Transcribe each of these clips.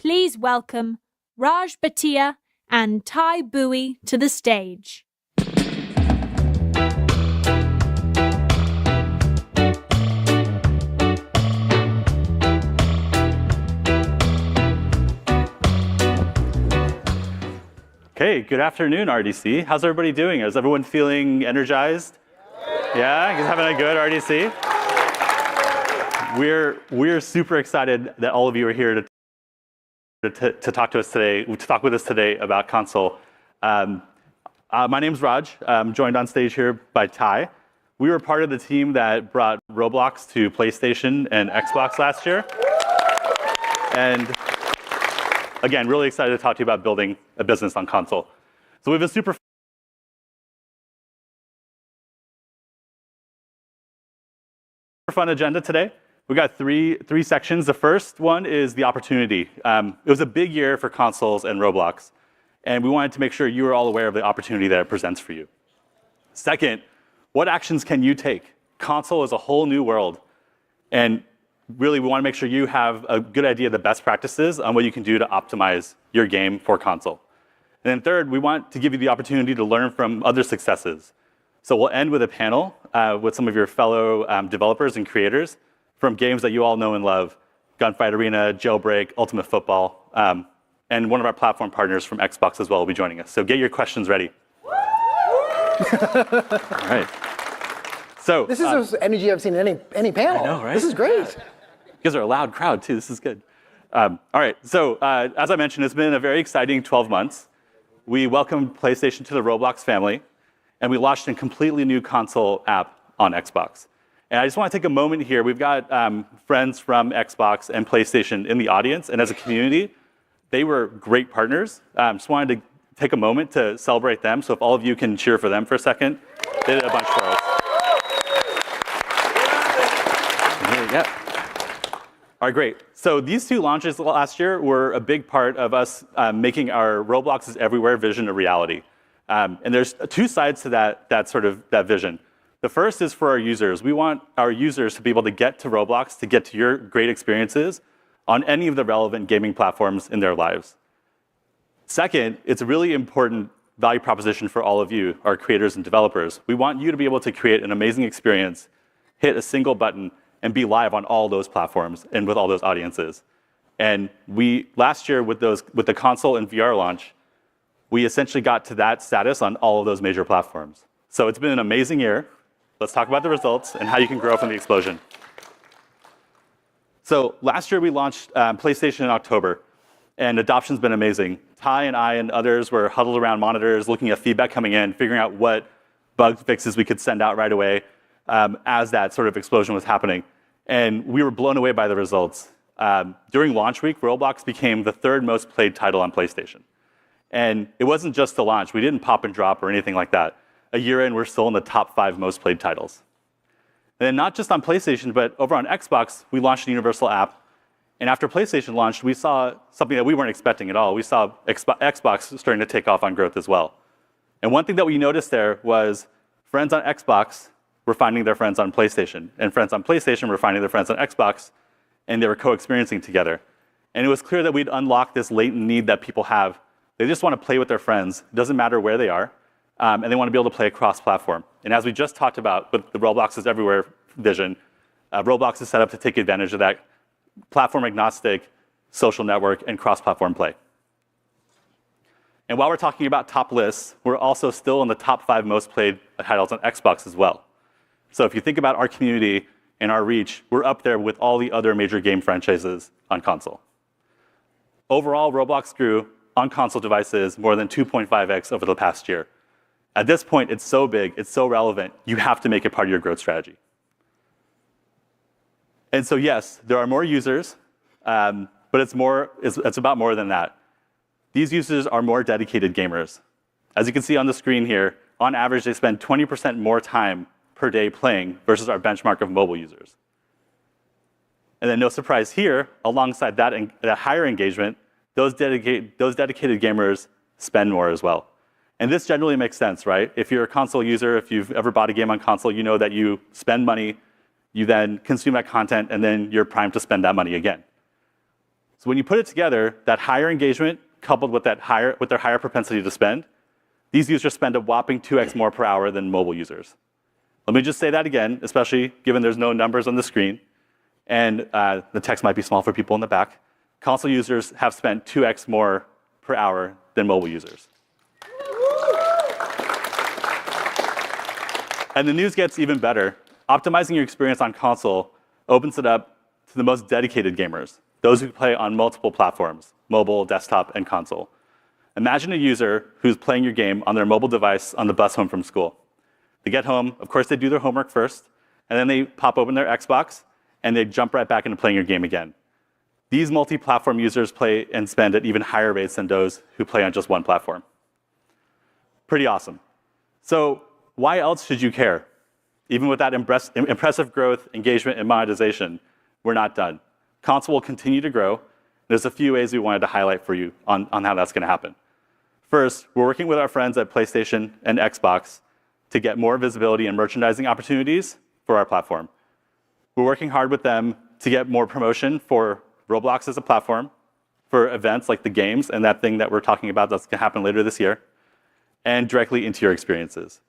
Please welcome Raj Bhatia and Ty Bowie to the stage. Okay, good afternoon, RDC. How's everybody doing? Is everyone feeling energized? Yeah, you having a good RDC? We're super excited that all of you are here to talk to us today, to talk with us today about console. My name's Raj. I'm joined on stage here by Ty. We were part of the team that brought ROBLOX to PlayStation and Xbox last year. And again, really excited to talk to you about building a business on console. So we have a super fun agenda today. We got three sections. The first one is the opportunity. It was a big year for consoles and Roblox, and we wanted to make sure you were all aware of the opportunity that it presents for you. Second, what actions can you take? Console is a whole new world, and really we want to make sure you have a good idea of the best practices on what you can do to optimize your game for console. And then third, we want to give you the opportunity to learn from other successes. So we'll end with a panel with some of your fellow developers and creators from games that you all know and love, Gunfight Arena, Jailbreak, Ultimate Football, and one of our platform partners from Xbox as well will be joining us. So get your questions ready. All right. So this is the energy I've seen in any panel. I know, right? This is great. You guys are a loud crowd too. This is good. All right. So as I mentioned, it's been a very exciting 12 months. We welcomed PlayStation to the Roblox family, and we launched a completely new console app on Xbox. And I just want to take a moment here. We've got friends from Xbox and PlayStation in the audience, and as a community, they were great partners. Just wanted to take a moment to celebrate them. So if all of you can cheer for them for a second, they did a bunch for us. Yeah. All right, great. So these two launches last year were a big part of us making our Roblox is Everywhere vision a reality. And there's two sides to that vision. The first is for our users. We want our users to be able to get to Roblox, to get to your great experiences on any of the relevant gaming platforms in their lives. Second, it's a really important value proposition for all of you, our creators and developers. We want you to be able to create an amazing experience, hit a single button, and be live on all those platforms and with all those audiences. And last year with the console and VR launch, we essentially got to that status on all of those major platforms. So it's been an amazing year. Let's talk about the results and how you can grow from the explosion. So last year we launched PlayStation in October, and adoption's been amazing. Ty and I and others were huddled around monitors, looking at feedback coming in, figuring out what bug fixes we could send out right away as that sort of explosion was happening. And we were blown away by the results. During launch week, Roblox became the third most played title on PlayStation. And it wasn't just the launch. We didn't pop and drop or anything like that. A year in, we're still in the top 5 most played titles. And then not just on PlayStation, but over on Xbox, we launched a universal app. And after PlayStation launched, we saw something that we weren't expecting at all. We saw Xbox starting to take off on growth as well. And one thing that we noticed there was friends on Xbox were finding their friends on PlayStation, and friends on PlayStation were finding their friends on Xbox, and they were co-experiencing together. And it was clear that we'd unlocked this latent need that people have. They just want to play with their friends. It doesn't matter where they are, and they want to be able to play across platform. And as we just talked about with the Roblox is Everywhere vision, Roblox is set up to take advantage of that platform-agnostic social network and cross-platform play. And while we're talking about top lists, we're also still in the top 5 most played titles on Xbox as well. So if you think about our community and our reach, we're up there with all the other major game franchises on console. Overall, Roblox grew on console devices more than 2.5x over the past year. At this point, it's so big, it's so relevant, you have to make it part of your growth strategy. And so yes, there are more users, but it's about more than that. These users are more dedicated gamers. As you can see on the screen here, on average, they spend 20% more time per day playing versus our benchmark of mobile users. And then no surprise here, alongside that higher engagement, those dedicated gamers spend more as well. And this generally makes sense, right? If you're a console user, if you've ever bought a game on console, you know that you spend money, you then consume that content, and then you're primed to spend that money again. So when you put it together, that higher engagement coupled with their higher propensity to spend, these users spend a whopping 2x more per hour than mobile users. Let me just say that again, especially given there's no numbers on the screen, and the text might be small for people in the back. Console users have spent 2x more per hour than mobile users. And the news gets even better. Optimizing your experience on console opens it up to the most dedicated gamers, those who play on multiple platforms, mobile, desktop, and console. Imagine a user who's playing your game on their mobile device on the bus home from school. They get home, of course they do their homework first, and then they pop open their Xbox, and they jump right back into playing your game again. These multi-platform users play and spend at even higher rates than those who play on just one platform. Pretty awesome. So why else should you care? Even with that impressive growth, engagement, and monetization, we're not done. Console will continue to grow. There's a few ways we wanted to highlight for you on how that's going to happen. First, we're working with our friends at PlayStation and Xbox to get more visibility and merchandising opportunities for our platform. We're working hard with them to get more promotion for Roblox as a platform, for events like the games and that thing that we're talking about that's going to happen later this year, and directly into your experiences.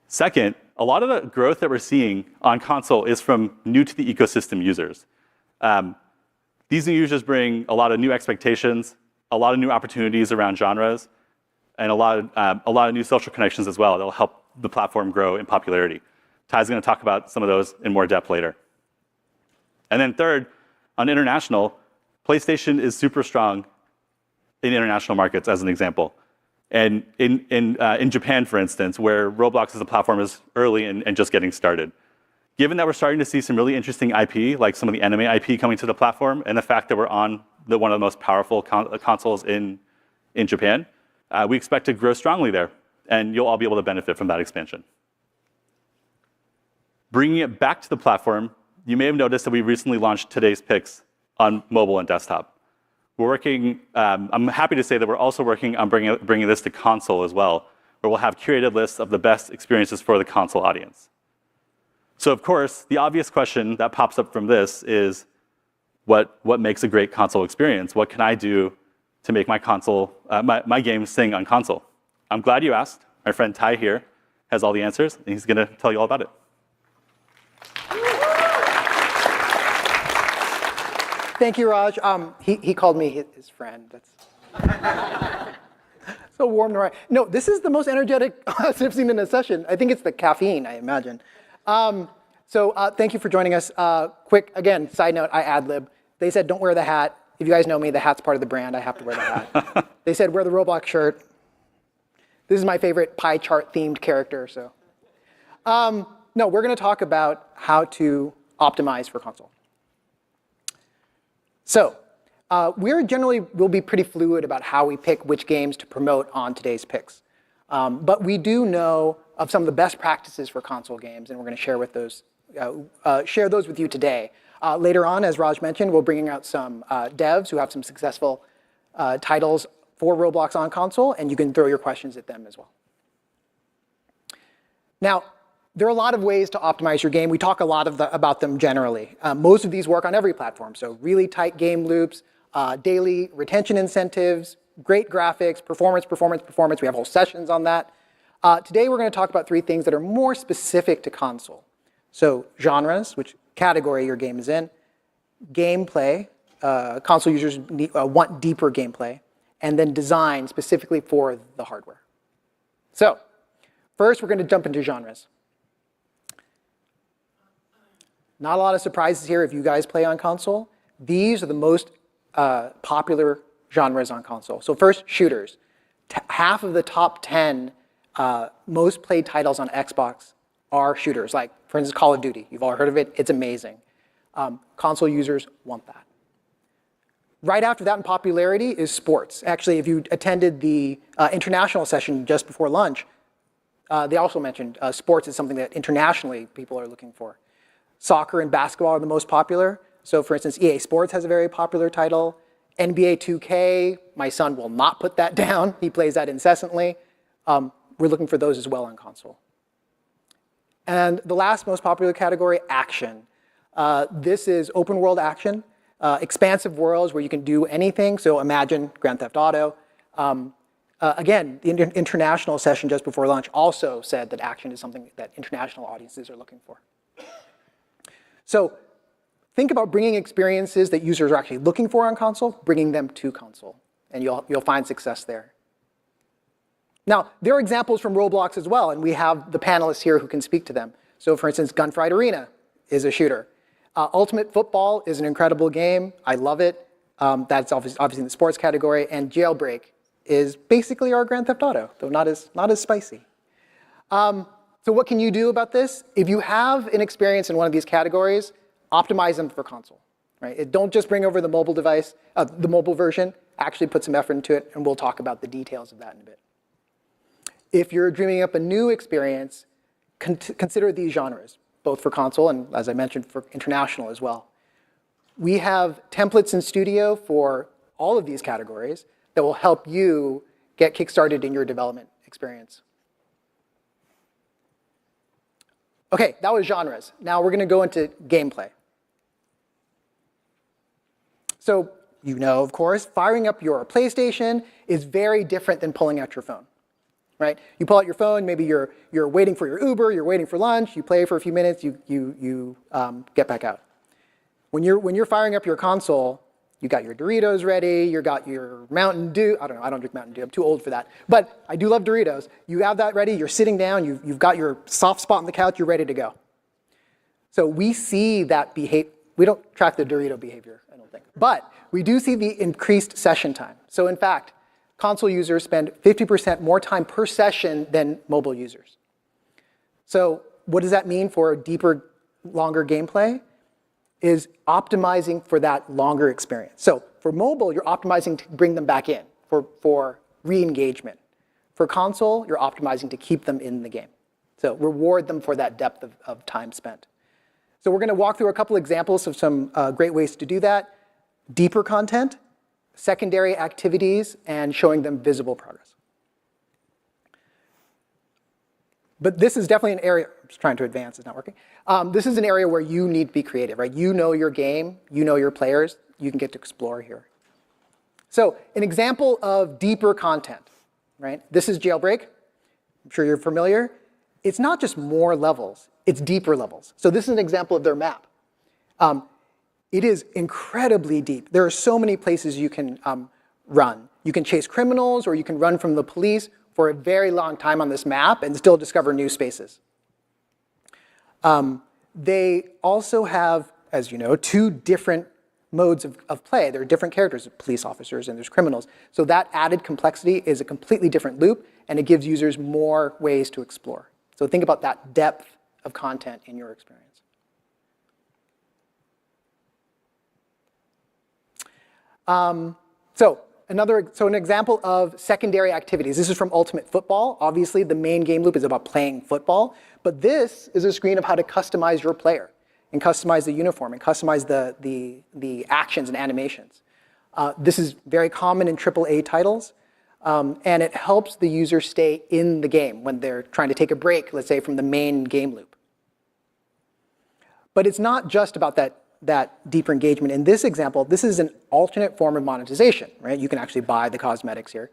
Second, a lot of the growth that we're seeing on console is from new to the ecosystem users. These new users bring a lot of new expectations, a lot of new opportunities around genres, and a lot of new social connections as well that will help the platform grow in popularity. Ty's going to talk about some of those in more depth later. And then third, on international, PlayStation is super strong in international markets, as an example. And in Japan, for instance, where Roblox as a platform is early and just getting started. Given that we're starting to see some really interesting IP, like some of the anime IP coming to the platform, and the fact that we're on one of the most powerful consoles in Japan, we expect to grow strongly there, and you'll all be able to benefit from that expansion. Bringing it back to the platform, you may have noticed that we recently launched today's picks on mobile and desktop. We're working, I'm happy to say that we're also working on bringing this to console as well, where we'll have curated lists of the best experiences for the console audience. So of course, the obvious question that pops up from this is, what makes a great console experience? What can I do to make my my game sing on console? I'm glad you asked. My friend Ty here has all the answers, and he's going to tell you all about it. Thank you, Raj. He called me his friend. That's so warm to write. No, this is the most energetic I've seen in a session. I think it's the caffeine, I imagine. Thank you for joining us. Quick, again, side note, I ad-lib. They said, don't wear the hat. If you guys know me, the hat's part of the brand. I have to wear the hat. They said, wear the Roblox shirt. This is my favorite pie chart-themed character. So, no, we're going to talk about how to optimize for console. So, we'll be pretty fluid about how we pick which games to promote on today's picks. But we do know of some of the best practices for console games, and we're going to share those with you today. Later on, as Raj mentioned, we're bringing out some devs who have some successful titles for Roblox on console, and you can throw your questions at them as well. Now, there are a lot of ways to optimize your game. We talk a lot about them generally. Most of these work on every platform, so really tight game loops, daily retention incentives, great graphics, performance. We have whole sessions on that. Today, we're going to talk about 3 things that are more specific to console. So genres, which category your game is in, gameplay, console users want deeper gameplay, and then design specifically for the hardware. So first, we're going to jump into genres. Not a lot of surprises here if you guys play on console. These are the most popular genres on console. So first, shooters. Half of the top 10 most played titles on Xbox are shooters, like, for instance, Call of Duty. You've all heard of it. It's amazing. Console users want that. Right after that in popularity is sports. Actually, if you attended the international session just before lunch, they also mentioned sports is something that internationally people are looking for. Soccer and basketball are the most popular. So for instance, EA Sports has a very popular title. NBA 2K, my son will not put that down. He plays that incessantly. We're looking for those as well on console. And the last most popular category, action. This is open world action, expansive worlds where you can do anything. So imagine Grand Theft Auto. Again, the international session just before lunch also said that action is something that international audiences are looking for. So think about bringing experiences that users are actually looking for on console, bringing them to console, and you'll find success there. Now, there are examples from Roblox as well, and we have the panelists here who can speak to them. So for instance, Gunfight Arena is a shooter. Ultimate Football is an incredible game. I love it. That's obviously in the sports category. And Jailbreak is basically our Grand Theft Auto, though not as spicy. So what can you do about this? If you have an experience in one of these categories, optimize them for console. Right? Don't just bring over the mobile device, the mobile version. Actually put some effort into it, and we'll talk about the details of that in a bit. If you're dreaming up a new experience, consider these genres, both for console and, as I mentioned, for international as well. We have templates in Studio for all of these categories that will help you get kickstarted in your development experience. OK, that was genres. Now we're going to go into gameplay. So you know, of course, firing up your PlayStation is very different than pulling out your phone. Right? You pull out your phone, maybe you're waiting for your Uber, you're waiting for lunch, you play for a few minutes, you get back out. When you're firing up your console, you got your Doritos ready, you got your Mountain Dew. I don't know, I don't drink Mountain Dew, I'm too old for that. But I do love Doritos. You have that ready, you're sitting down, you've got your soft spot on the couch, you're ready to go. So we see that behavior. We don't track the Dorito behavior, I don't think. But we do see the increased session time. So in fact, console users spend 50% more time per session than mobile users. So what does that mean for deeper longer gameplay is optimizing for that longer experience. So for mobile, you're optimizing to bring them back in for re-engagement. For console, you're optimizing to keep them in the game. So reward them for that depth of time spent. So we're going to walk through a couple examples of some great ways to do that. Deeper content, secondary activities, and showing them visible progress. But this is definitely an area, I'm just trying to advance, it's not working. This is an area where you need to be creative, right? You know your game, you know your players, you can get to explore here. So an example of deeper content, right? This is Jailbreak. I'm sure you're familiar. It's not just more levels, it's deeper levels. So this is an example of their map. It is incredibly deep. There are so many places you can run. You can chase criminals, or you can run from the police for a very long time on this map and still discover new spaces. They also have, as you know, 2 different modes of play. There are different characters, police officers and there's criminals. So that added complexity is a completely different loop, and it gives users more ways to explore. So think about that depth of content in your experience. So an example of secondary activities. This is from Ultimate Football. Obviously, the main game loop is about playing football, but this is a screen of how to customize your player and customize the uniform and customize the actions and animations. This is very common in AAA titles, and it helps the user stay in the game when they're trying to take a break, let's say, from the main game loop. But it's not just about that deeper engagement. In this example, this is an alternate form of monetization, right? You can actually buy the cosmetics here.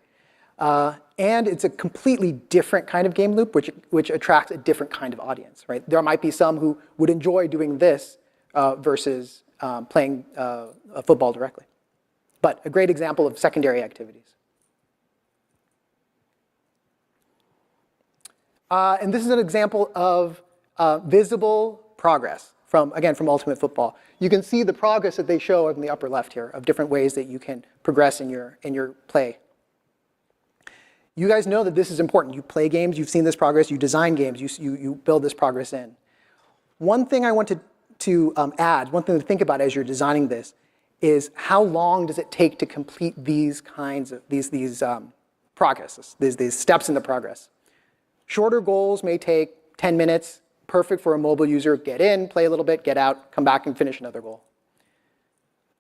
And it's a completely different kind of game loop, which attracts a different kind of audience, right? There might be some who would enjoy doing this versus playing football directly. But a great example of secondary activities. And this is an example of visible progress from Ultimate Football. You can see the progress that they show in the upper left here of different ways that you can progress in your play. You guys know that this is important. You play games, you've seen this progress, you design games, you build this progress in. One thing I wanted to add, one thing to think about as you're designing this, is how long does it take to complete these kinds of, these progresses, these steps in the progress. Shorter goals may take 10 minutes, perfect for a mobile user. Get in, play a little bit, get out, come back and finish another goal.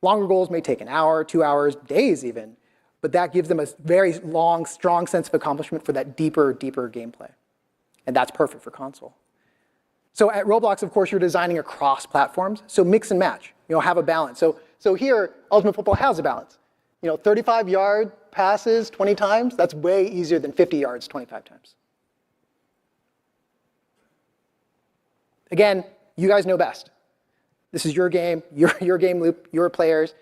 Longer goals may take an hour, 2 hours, days even, but that gives them a very long, strong sense of accomplishment for that deeper gameplay. And that's perfect for console. So at Roblox, of course, you're designing across platforms, so mix and match, have a balance. So here, Ultimate Football has a balance. 35-yard passes 20 times, that's way easier than 50 yards 25 times. Again, you guys know best. This is your game, your game loop, your players.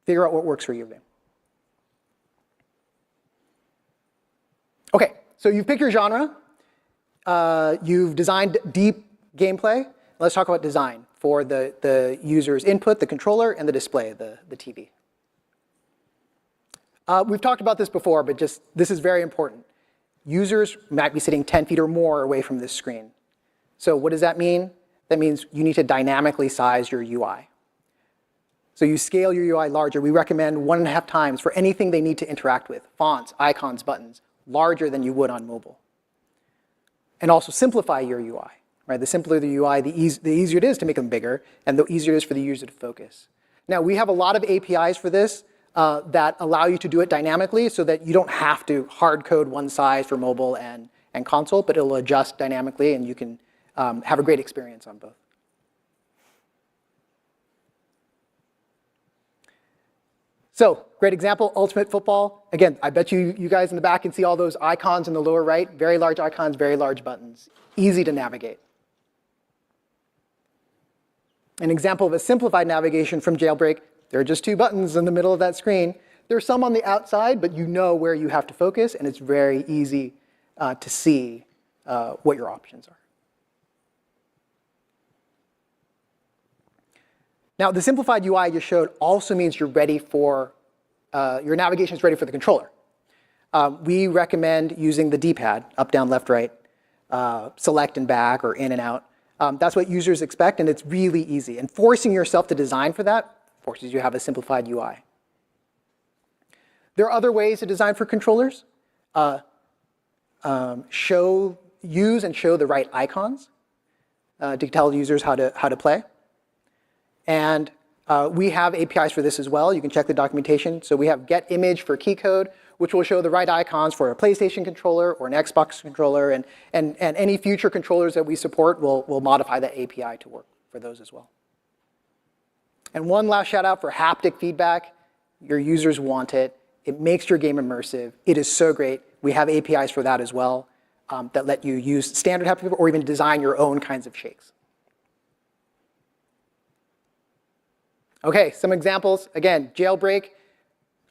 Figure out what works for your game. Okay, so you've picked your genre. You've designed deep gameplay. Let's talk about design for the user's input, the controller, and the display, the TV. We've talked about this before, but this is very important. Users might be sitting 10 feet or more away from this screen. So what does that mean? That means you need to dynamically size your UI. So you scale your UI larger. We recommend 1.5 times for anything they need to interact with, fonts, icons, buttons, larger than you would on mobile. And also simplify your UI. Right? The simpler the UI, the easier it is to make them bigger, and the easier it is for the user to focus. Now, we have a lot of APIs for this that allow you to do it dynamically so that you don't have to hard code one size for mobile and console, but it'll adjust dynamically, and you can have a great experience on both. So, great example, Ultimate Football. Again, I bet you guys in the back can see all those icons in the lower right. Very large icons, very large buttons. Easy to navigate. An example of a simplified navigation from Jailbreak. There are just 2 buttons in the middle of that screen. There are some on the outside, but you know where you have to focus, and it's very easy to see what your options are. Now, the simplified UI I just showed also means you're ready for, your navigation is ready for the controller. We recommend using the D-pad, up, down, left, right, select and back, or in and out. That's what users expect, and it's really easy. And forcing yourself to design for that forces you to have a simplified UI. There are other ways to design for controllers. Use and show the right icons to tell users how to play. And we have APIs for this as well. You can check the documentation. So we have get image for key code, which will show the right icons for a PlayStation controller or an Xbox controller. And any future controllers that we support will modify that API to work for those as well. And one last shout out for haptic feedback. Your users want it. It makes your game immersive. It is so great. We have APIs for that as well that let you use standard haptic feedback or even design your own kinds of shakes. Okay, some examples. Again, jailbreak,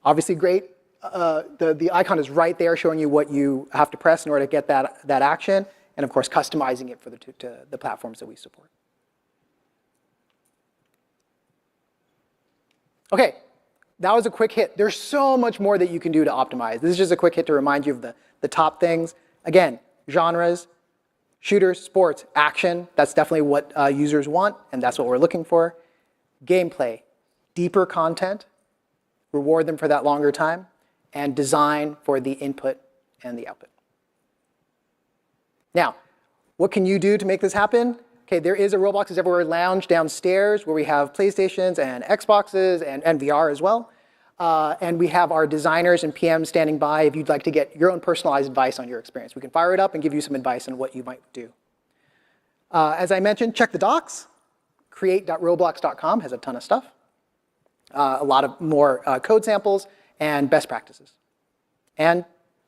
obviously great. The icon is right there showing you what you have to press in order to get that action. And of course, customizing it for the platforms that we support. Okay, that was a quick hit. There's so much more that you can do to optimize. This is just a quick hit to remind you of the top things. Again, genres, shooters, sports, action. That's definitely what users want, and that's what we're looking for. Gameplay, deeper content, reward them for that longer time, and design for the input and the output. Now, what can you do to make this happen? Okay, there is a Roblox is Everywhere lounge downstairs where we have PlayStations and Xboxes and VR as well. And we have our designers and PMs standing by if you'd like to get your own personalized advice on your experience. We can fire it up and give you some advice on what you might do. As I mentioned, check the docs. Create.roblox.com has a ton of stuff. A lot of more code samples and best practices. And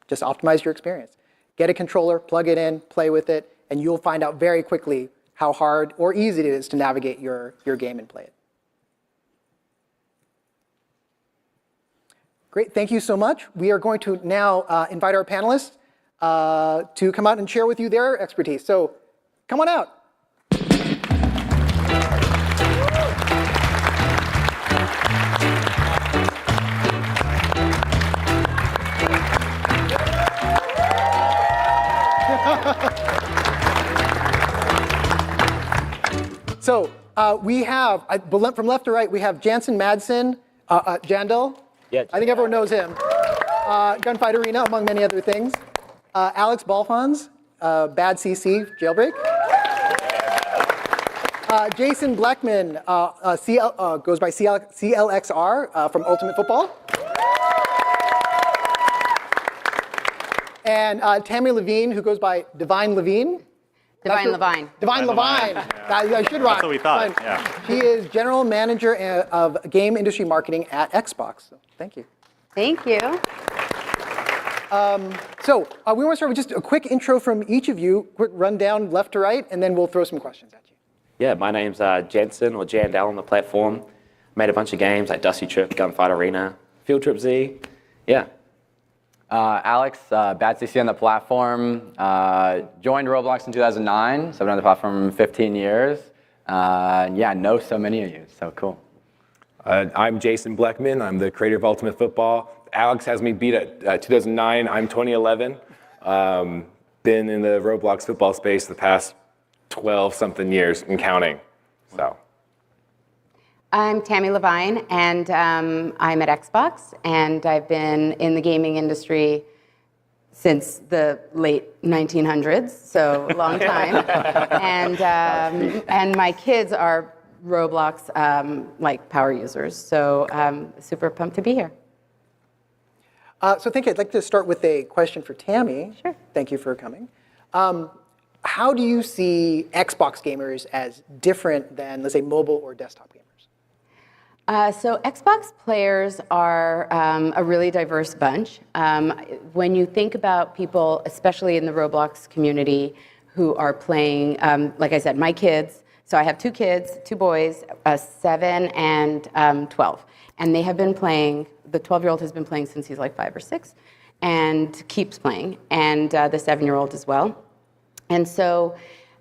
just optimize your experience. Get a controller, plug it in, play with it, and you'll find out very quickly how hard or easy it is to navigate your game and play it. Great, thank you so much. We are going to now invite our panelists to come out and share with you their expertise. So come on out. So we have, from left to right, we have Jansen Madsen, Jandel. Yeah. I think everyone knows him. Gunfight Arena, among many other things. Alex Balfons, Bad CC, Jailbreak. Jason Bleckman, goes by CLXR from Ultimate Football. And Tammy Levine, who goes by Divine Levine. Divine Levine. Divine Levine. I should rock. That's what we thought, yeah. She is General Manager of Game Industry Marketing at Xbox. So, thank you. Thank you. So we want to start with just a quick intro from each of you, quick rundown left to right, and then we'll throw some questions at you. Yeah, my name's Jensen, or Jandel on the platform. Made a bunch of games like Dusty Trip, Gunfight Arena, Field Trip Z. Yeah. Alex, Bad CC on the platform. Joined Roblox in 2009, so I've been on the platform 15 years. Yeah, know so many of you, so cool. I'm Jason Bleckman. I'm the creator of Ultimate Football. Alex has me beat at 2009. I'm 2011. Been in the Roblox football space the past 12-something years and counting. So. I'm Tammy Levine, and I'm at Xbox, and I've been in the gaming industry since the late 1900s, so a long time. And my kids are Roblox like power users, so I'm super pumped to be here. So thank you. I'd like to start with a question for Tammy. Sure. Thank you for coming. How do you see Xbox gamers as different than, let's say, mobile or desktop gamers? So Xbox players are a really diverse bunch. When you think about people, especially in the Roblox community, who are playing, like I said, my kids, so I have two kids, two boys, 7 and 12. And they have been playing, the 12-year-old has been playing since he's like 5 or 6, and keeps playing, and the 7-year-old as well. And so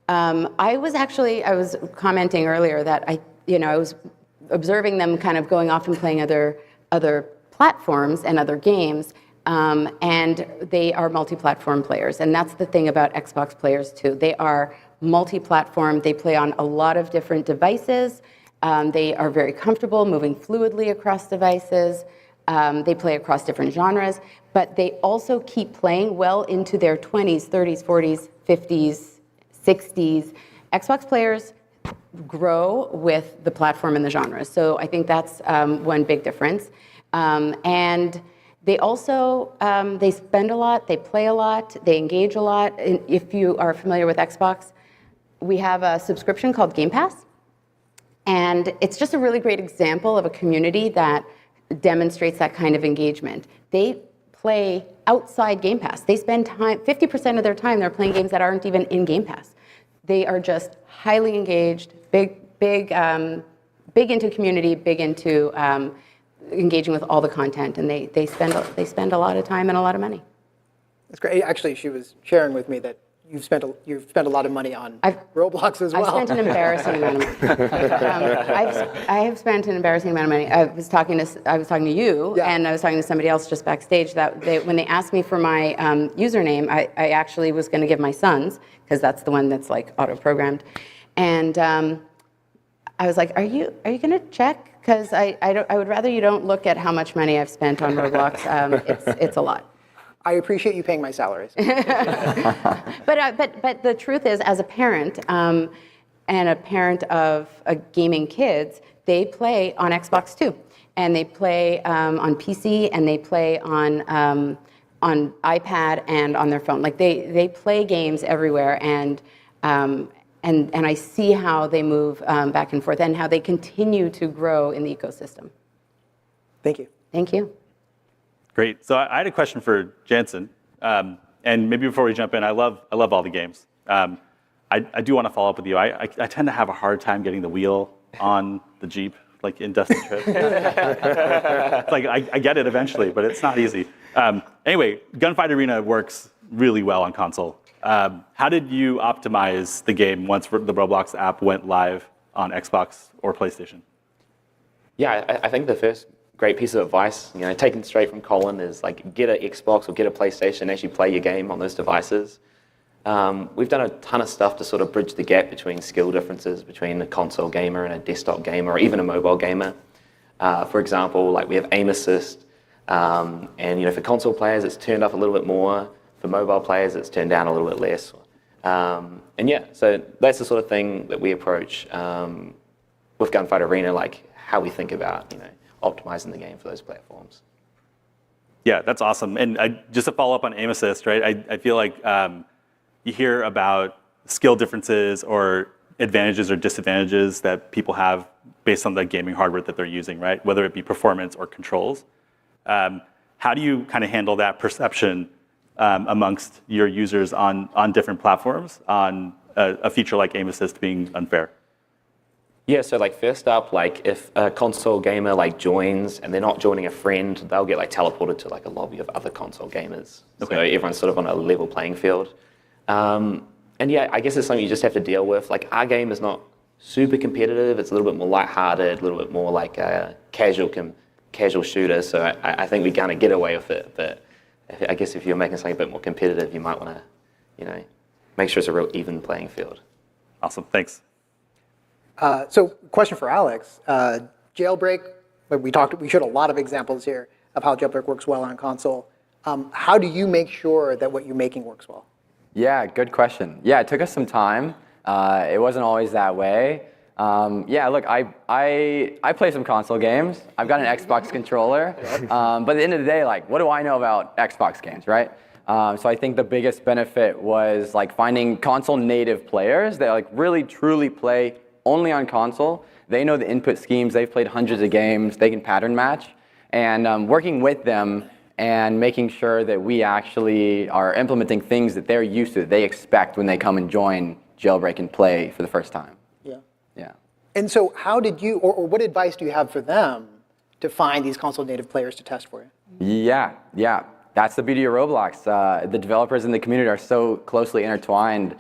I was commenting earlier that I was observing them kind of going off and playing other platforms and other games, and they are multi-platform players. And that's the thing about Xbox players too. They are multi-platform. They play on a lot of different devices. They are very comfortable moving fluidly across devices. They play across different genres, but they also keep playing well into their 20s, 30s, 40s, 50s, 60s. Xbox players grow with the platform and the genres. So I think that's one big difference. And they also, they spend a lot, they play a lot, they engage a lot. And if you are familiar with Xbox, we have a subscription called Game Pass. And it's just a really great example of a community that demonstrates that kind of engagement. They play outside Game Pass. They spend time, 50% of their time, they're playing games that aren't even in Game Pass. They are just highly engaged, big into community, big into engaging with all the content, and they spend a lot of time and a lot of money. That's great. Actually, she was sharing with me that you've spent a lot of money on Roblox as well. I've spent an embarrassing amount of money. I have spent an embarrassing amount of money. I was talking to you, Yeah. and I was talking to somebody else just backstage that when they asked me for my username, I actually was going to give my son's, because that's the one that's like auto-programmed, and I was like, "Are you going to check? Because I would rather you don't look at how much money I've spent on Roblox. It's a lot." I appreciate you paying my salaries. But the truth is, as a parent and a parent of gaming kids, they play on Xbox too, and they play on PC, and they play on iPad and on their phone. Like they play games everywhere, and I see how they move back and forth, and how they continue to grow in the ecosystem. Thank you. Thank you. Great. So I had a question for Jansen, and maybe before we jump in, I love all the games. I do want to follow up with you. I tend to have a hard time getting the wheel on the Jeep, like in Dusty Trip. It's like I get it eventually, but it's not easy. Anyway, Gunfight Arena works really well on console. How did you optimize the game once the Roblox app went live on Xbox or PlayStation? Yeah, I think the first great piece of advice, taken straight from Colin, is like get an Xbox or get a PlayStation and actually play your game on those devices. We've done a ton of stuff to sort of bridge the gap between skill differences between a console gamer and a desktop gamer, or even a mobile gamer. For example, like we have aim assist, and for console players it's turned up a little bit more. For mobile players it's turned down a little bit less. So that's the sort of thing that we approach with Gunfight Arena, like how we think about optimizing the game for those platforms. Yeah, that's awesome. And just to follow up on aim assist, right? I feel like you hear about skill differences or advantages or disadvantages that people have based on the gaming hardware that they're using, right? Whether it be performance or controls. How do you kind of handle that perception amongst your users on different platforms on a feature like aim assist being unfair? Yeah, so like first up, like if a console gamer like joins and they're not joining a friend, they'll get like teleported to like a lobby of other console gamers. Okay. So everyone's sort of on a level playing field. And yeah, I guess it's something you just have to deal with. Like our game is not super competitive. It's a little bit more lighthearted, a little bit more like a casual shooter. So I think we kind of get away with it. But I guess if you're making something a bit more competitive, you might want to, make sure it's a real even playing field. Awesome, thanks. So, question for Alex. Jailbreak, we showed a lot of examples here of how jailbreak works well on console. How do you make sure that what you're making works well? Yeah, good question. Yeah, it took us some time. It wasn't always that way. Yeah, look, I play some console games. I've got an Xbox controller. But at the end of the day, like, what do I know about Xbox games, right? So I think the biggest benefit was like finding console native players that like really truly play only on console. They know the input schemes. They've played hundreds of games. They can pattern match. And working with them and making sure that we actually are implementing things that they're used to, that they expect when they come and join Jailbreak and play for the first time. Yeah. Yeah. And so how did you, or what advice do you have for them to find these console native players to test for you? Yeah. That's the beauty of Roblox. The developers in the community are so closely intertwined.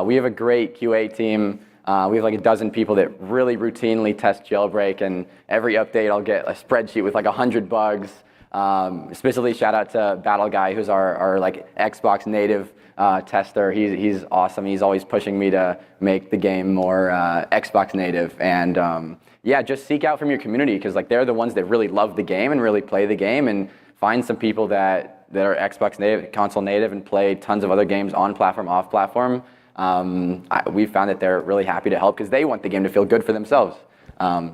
We have a great QA team. We have like a dozen people that really routinely test Jailbreak, and every update I'll get a spreadsheet with like 100 bugs. Specifically, shout out to Battle Guy, who's our like Xbox native tester. He's awesome. He's always pushing me to make the game more Xbox native. And yeah, just seek out from your community, because like they're the ones that really love the game and really play the game, and find some people that are Xbox native, console native, and play tons of other games on platform, off platform. We've found that they're really happy to help because they want the game to feel good for themselves.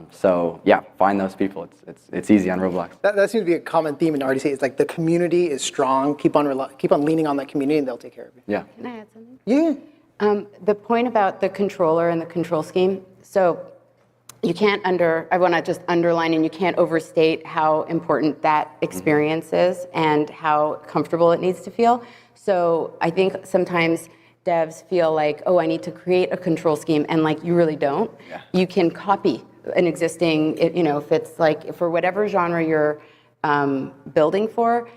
So yeah, find those people. It's easy on Roblox. That seems to be a common theme in RDC. It's like the community is strong. Keep on leaning on that community, and they'll take care of you. Yeah. Can I add something? Yeah. The point about the controller and the control scheme. So you can't I want to just underline, and you can't overstate how important that experience is and how comfortable it needs to feel. So I think sometimes devs feel like, oh, I need to create a control scheme, and like you really don't. Yeah. You can copy an existing, if it's like for whatever genre you're building for,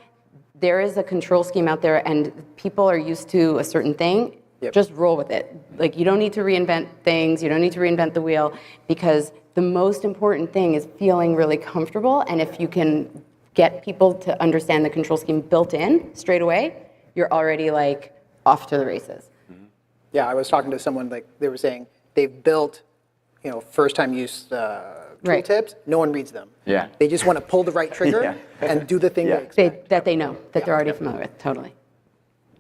there is a control scheme out there, and people are used to a certain thing. Yep. Just roll with it. Like you don't need to reinvent things. You don't need to reinvent the wheel, because the most important thing is feeling really comfortable. And if you can get people to understand the control scheme built in straight away, you're already like off to the races. Yeah, I was talking to someone, like they were saying they've built, first time use Right. tooltips. No one reads them. Yeah. They just want to pull the right trigger Yeah. and do the thing Yeah. they expect. That they know, that they're already familiar with, totally.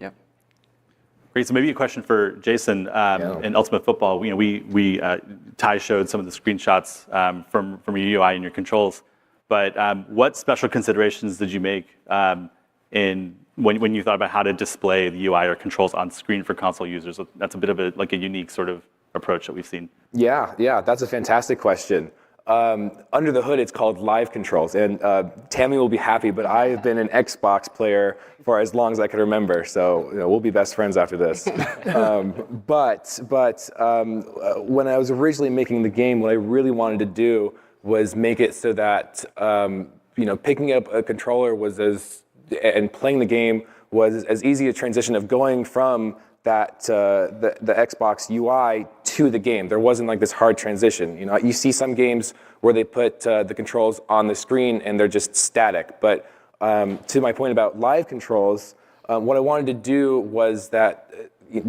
Yep. Great. So maybe a question for Jason in Ultimate Football. Ty showed some of the screenshots from your UI and your controls, but what special considerations did you make when you thought about how to display the UI or controls on screen for console users? That's a bit of a unique sort of approach that we've seen. Yeah, that's a fantastic question. Under the hood, it's called live controls, and Tammy will be happy, but I have been an Xbox player for as long as I can remember, so we'll be best friends after this. But when I was originally making the game, what I really wanted to do was make it so that picking up a controller and playing the game was as easy a transition of going from that the Xbox UI to the game. There wasn't like this hard transition. You see some games where they put the controls on the screen and they're just static. But to my point about live controls, what I wanted to do was that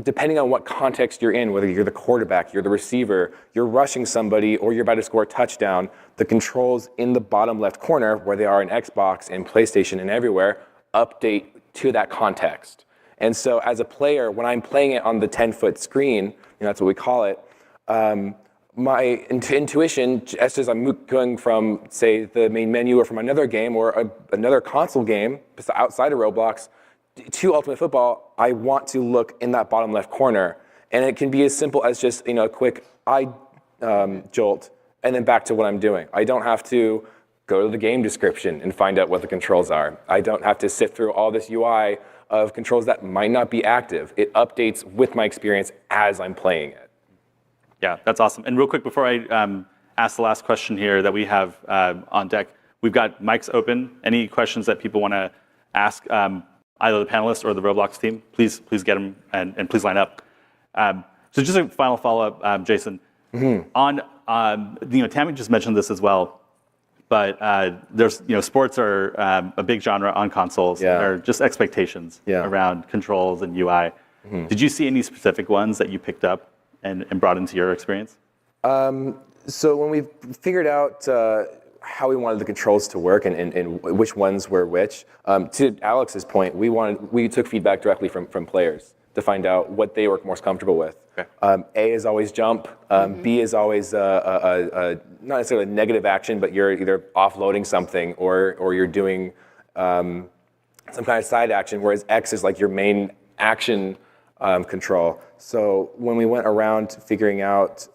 depending on what context you're in, whether you're the quarterback, you're the receiver, you're rushing somebody, or you're about to score a touchdown, the controls in the bottom left corner, where they are in Xbox and PlayStation and everywhere, update to that context. And so as a player, when I'm playing it on the 10-foot screen, that's what we call it, my intuition, just as I'm going from, say, the main menu or from another game or another console game outside of Roblox to Ultimate Football, I want to look in that bottom left corner. And it can be as simple as just a quick eye jolt and then back to what I'm doing. I don't have to go to the game description and find out what the controls are. I don't have to sift through all this UI of controls that might not be active. It updates with my experience as I'm playing it. Yeah, that's awesome. And real quick, before I ask the last question here that we have on deck, we've got mics open. Any questions that people want to ask either the panelists or the Roblox team, please get them and please line up. So just a final follow-up, Jason. On Tammy just mentioned this as well, but there's sports are a big genre on consoles. Yeah. There are just expectations around controls and UI. Did you see any specific ones that you picked up and brought into your experience? So when we figured out how we wanted the controls to work and which ones were which, to Alex's point, we took feedback directly from players to find out what they were most comfortable with. Okay. A is always jump. B is always not necessarily a negative action, but you're either offloading something or you're doing some kind of side action, whereas X is like your main action control. So when we went around figuring out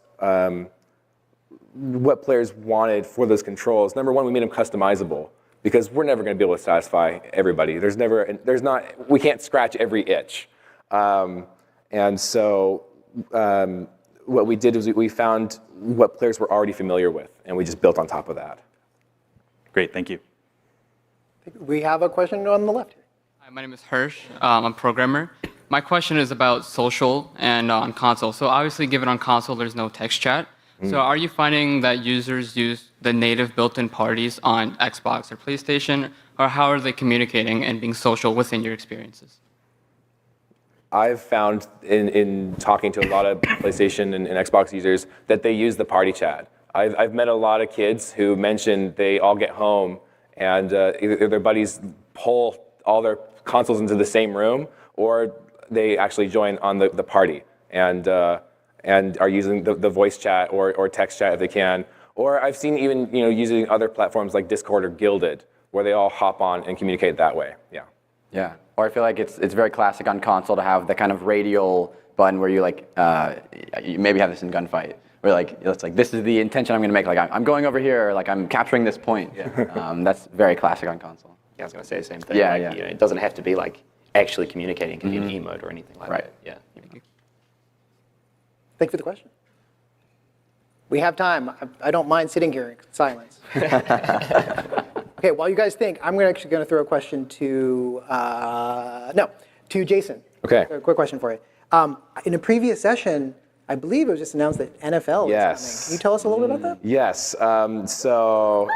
what players wanted for those controls, number one, we made them customizable because we're never going to be able to satisfy everybody. We can't scratch every itch. And so what we did was we found what players were already familiar with, and we just built on top of that. Great, thank you. We have a question on the left here. Hi, my name is Hirsch. I'm a programmer. My question is about social and on console. So obviously, given on console, there's no text chat. So are you finding that users use the native built-in parties on Xbox or PlayStation? or how are they communicating and being social within your experiences? I've found in talking to a lot of PlayStation and Xbox users that they use the party chat. I've met a lot of kids who mentioned they all get home and either their buddies pull all their consoles into the same room, or they actually join on the party and are using the voice chat or text chat if they can. Or I've seen even using other platforms like Discord or Guilded, where they all hop on and communicate that way. Yeah. Yeah. Or I feel like it's very classic on console to have the kind of radial button where you you maybe have this in Gunfight, where it's like this is the intention I'm going to make. Like I'm going over here, or like I'm capturing this point. Yeah. That's very classic on console. Yeah, I was going to say the same thing. Yeah, like, it doesn't have to be like actually communicating. It can be an emote or anything like Right. that. Yeah. Thank you for the question. We have time. I don't mind sitting here in silence. Okay, while you guys think, I'm actually going to throw a question to Jason. Okay. A quick question for you. In a previous session, I believe it was just announced that NFL is coming. Can you tell us a little bit about that? Yes. So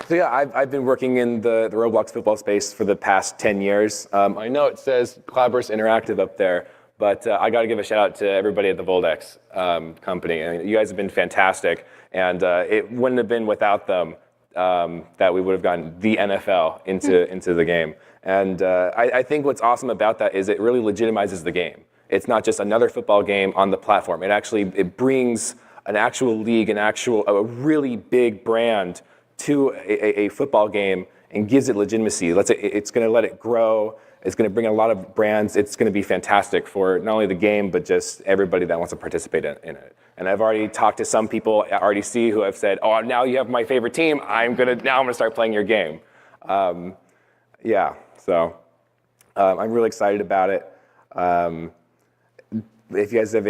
yeah, I've been working in the Roblox football space for the past 10 years. I know it says Cloudburst Interactive up there, but I got to give a shout out to everybody at the Voldex company. I mean, you guys have been fantastic, and it wouldn't have been without them that we would have gotten the NFL into the game. And I think what's awesome about that is it really legitimizes the game. It's not just another football game on the platform. It brings an actual league, a really big brand to a football game and gives it legitimacy. It's going to let it grow. It's going to bring a lot of brands. It's going to be fantastic for not only the game, but just everybody that wants to participate in it. And I've already talked to some people at RDC who have said, "Oh, now you have my favorite team. I'm going to start playing your game." So I'm really excited about it. If you guys have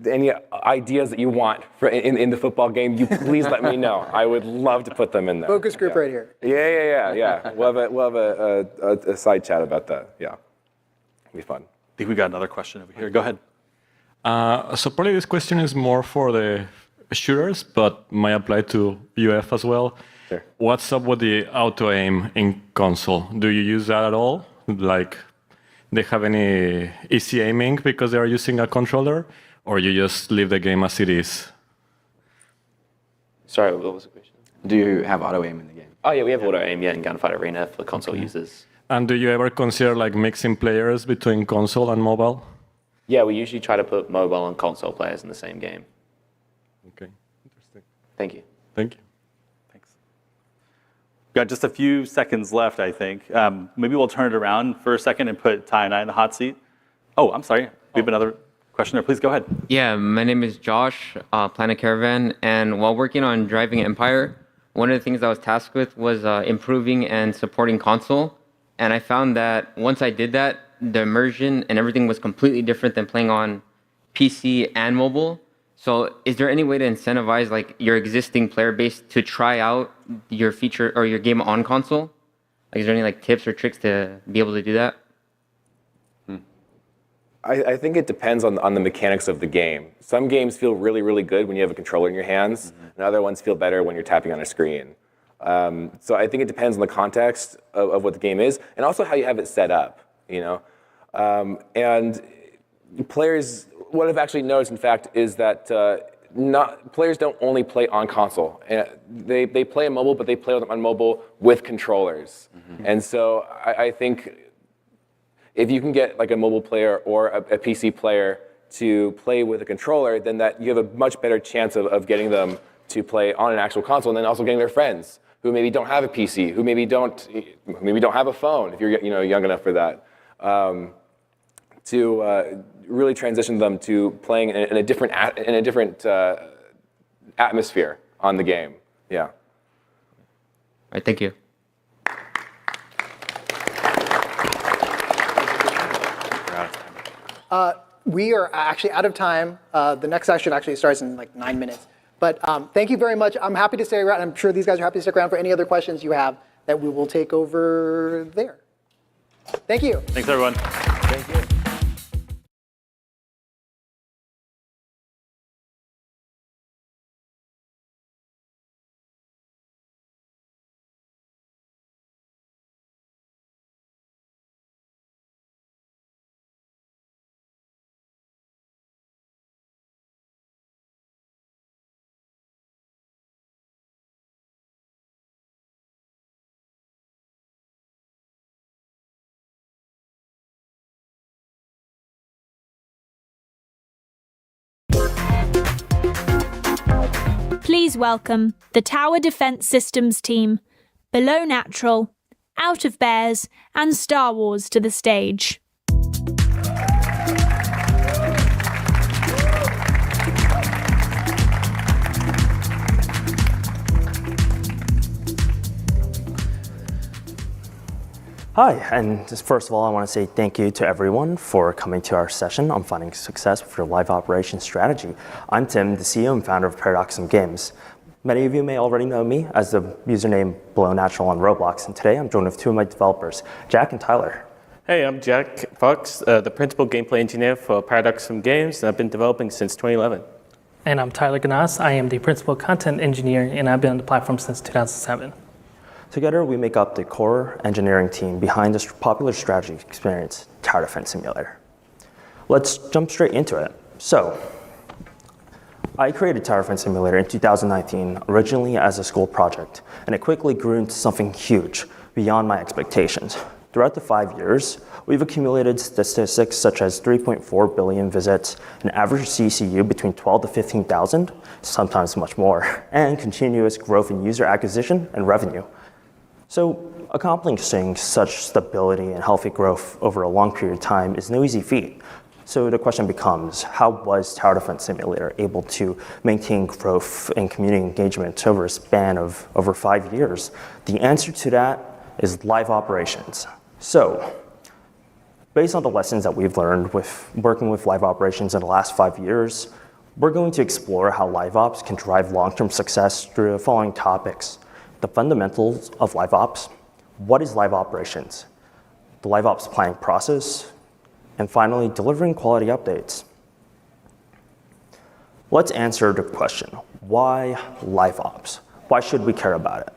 any ideas that you want in the football game, you please let me know. I would love to put them in there. Focus group right here. Yeah. We'll have a side chat about that. Yeah, it'll be fun. I think we got another question over here. Go ahead. So probably this question is more for the shooters, but might apply to UF as well. Sure. What's up with the auto aim in console? Do you use that at all? Like, they have any easy aiming because they are using a controller, or you just leave the game as it is? Sorry, what was the question? Do you have auto aim in the game? Oh yeah, we have auto aim in Gunfight Arena for console users. And do you ever consider like mixing players between console and mobile? Yeah, we usually try to put mobile and console players in the same game. Okay, interesting. Thank you. Thank you. Thanks. We've got just a few seconds left, I think. Maybe we'll turn it around for a second and put Ty and I in the hot seat. Oh, I'm sorry. We have another questioner. Please go ahead. Yeah, my name is Josh, Planet Caravan, and while working on Driving Empire, one of the things I was tasked with was improving and supporting console. And I found that once I did that, the immersion and everything was completely different than playing on PC and mobile. So is there any way to incentivize like your existing player base to try out your feature or your game on console? Like, is there any like tips or tricks to be able to do that? I think it depends on the mechanics of the game. Some games feel really, really good when you have a controller in your hands, and other ones feel better when you're tapping on a screen. So I think it depends on the context of what the game is, and also how you have it set up. And players, what I've actually noticed, in fact, is that players don't only play on console. They play on mobile, but they play on mobile with controllers. And so I think if you can get like a mobile player or a PC player to play with a controller, then that you have a much better chance of getting them to play on an actual console, and then also getting their friends who maybe don't have a PC, who maybe don't have a phone, if you're young enough for that, to really transition them to playing in a different atmosphere on the game. Yeah. All right, thank you. We are actually out of time. The next session actually starts in like 9 minutes. But thank you very much. I'm happy to stay around. I'm sure these guys are happy to stick around for any other questions you have that we will take over there. Thank you. Thanks, everyone. Thank you. please welcome the Tower Defense Systems team, Below Natural, Out of Bears, and Star Wars to the stage. Hi, and just first of all, I want to say thank you to everyone for coming to our session on finding success with your live operations strategy. I'm Tim, the CEO and founder of Paradoxum Games. Many of you may already know me as the username Below Natural on Roblox, and today I'm joined with two of my developers, Jack and Tyler. Hey, I'm Jack Fox, the principal gameplay engineer for Paradoxum Games, and I've been developing since 2011. And I'm Tyler Ganas. I am the principal content engineer, and I've been on the platform since 2007. Together, we make up the core engineering team behind this popular strategy experience, Tower Defense Simulator. Let's jump straight into it. So, I created Tower Defense Simulator in 2019, originally as a school project, and it quickly grew into something huge, beyond my expectations. Throughout the 5 years, we've accumulated statistics such as 3.4 billion visits, an average CCU between 12 to 15,000, sometimes much more, and continuous growth in user acquisition and revenue. So accomplishing such stability and healthy growth over a long period of time is no easy feat. So the question becomes, how was Tower Defense Simulator able to maintain growth and community engagement over a span of over 5 years? The answer to that is live operations. So based on the lessons that we've learned with working with live operations in the last 5 years, we're going to explore how live ops can drive long-term success through the following topics. The fundamentals of live ops, what is live operations, the live ops planning process, and finally, delivering quality updates. Let's answer the question, why live ops? Why should we care about it?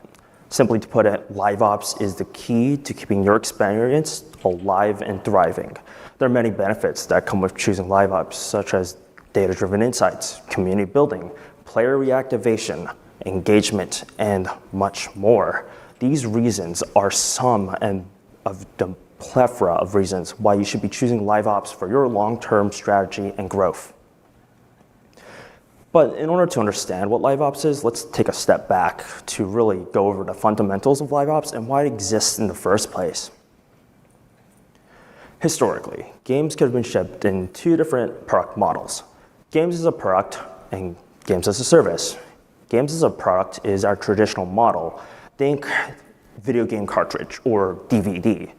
Simply to put it, live ops is the key to keeping your experience alive and thriving. There are many benefits that come with choosing live ops, such as data-driven insights, community building, player reactivation, engagement, and much more. These reasons are some of the plethora of reasons why you should be choosing live ops for your long-term strategy and growth. But in order to understand what live ops is, let's take a step back to really go over the fundamentals of live ops and why it exists in the first place. Historically, games could have been shipped in two different product models. Games as a product and games as a service. Games as a product is our traditional model. Think video game cartridge or DVD.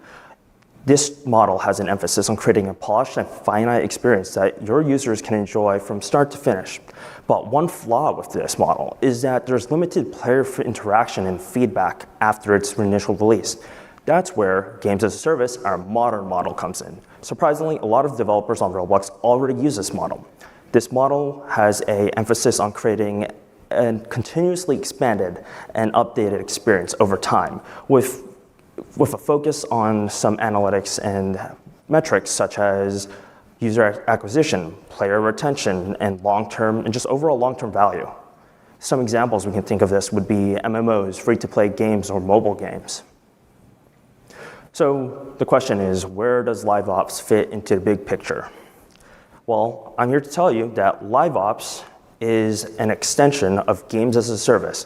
This model has an emphasis on creating a polished and finite experience that your users can enjoy from start to finish. But one flaw with this model is that there's limited player interaction and feedback after its initial release. That's where games as a service, our modern model, comes in. Surprisingly, a lot of developers on Roblox already use this model. This model has an emphasis on creating a continuously expanded and updated experience over time with a focus on some analytics and metrics such as user acquisition, player retention, and long-term, and just overall long-term value. Some examples we can think of this would be MMOs, free-to-play games, or mobile games. So the question is, where does live ops fit into the big picture? Well, I'm here to tell you that live ops is an extension of games as a service.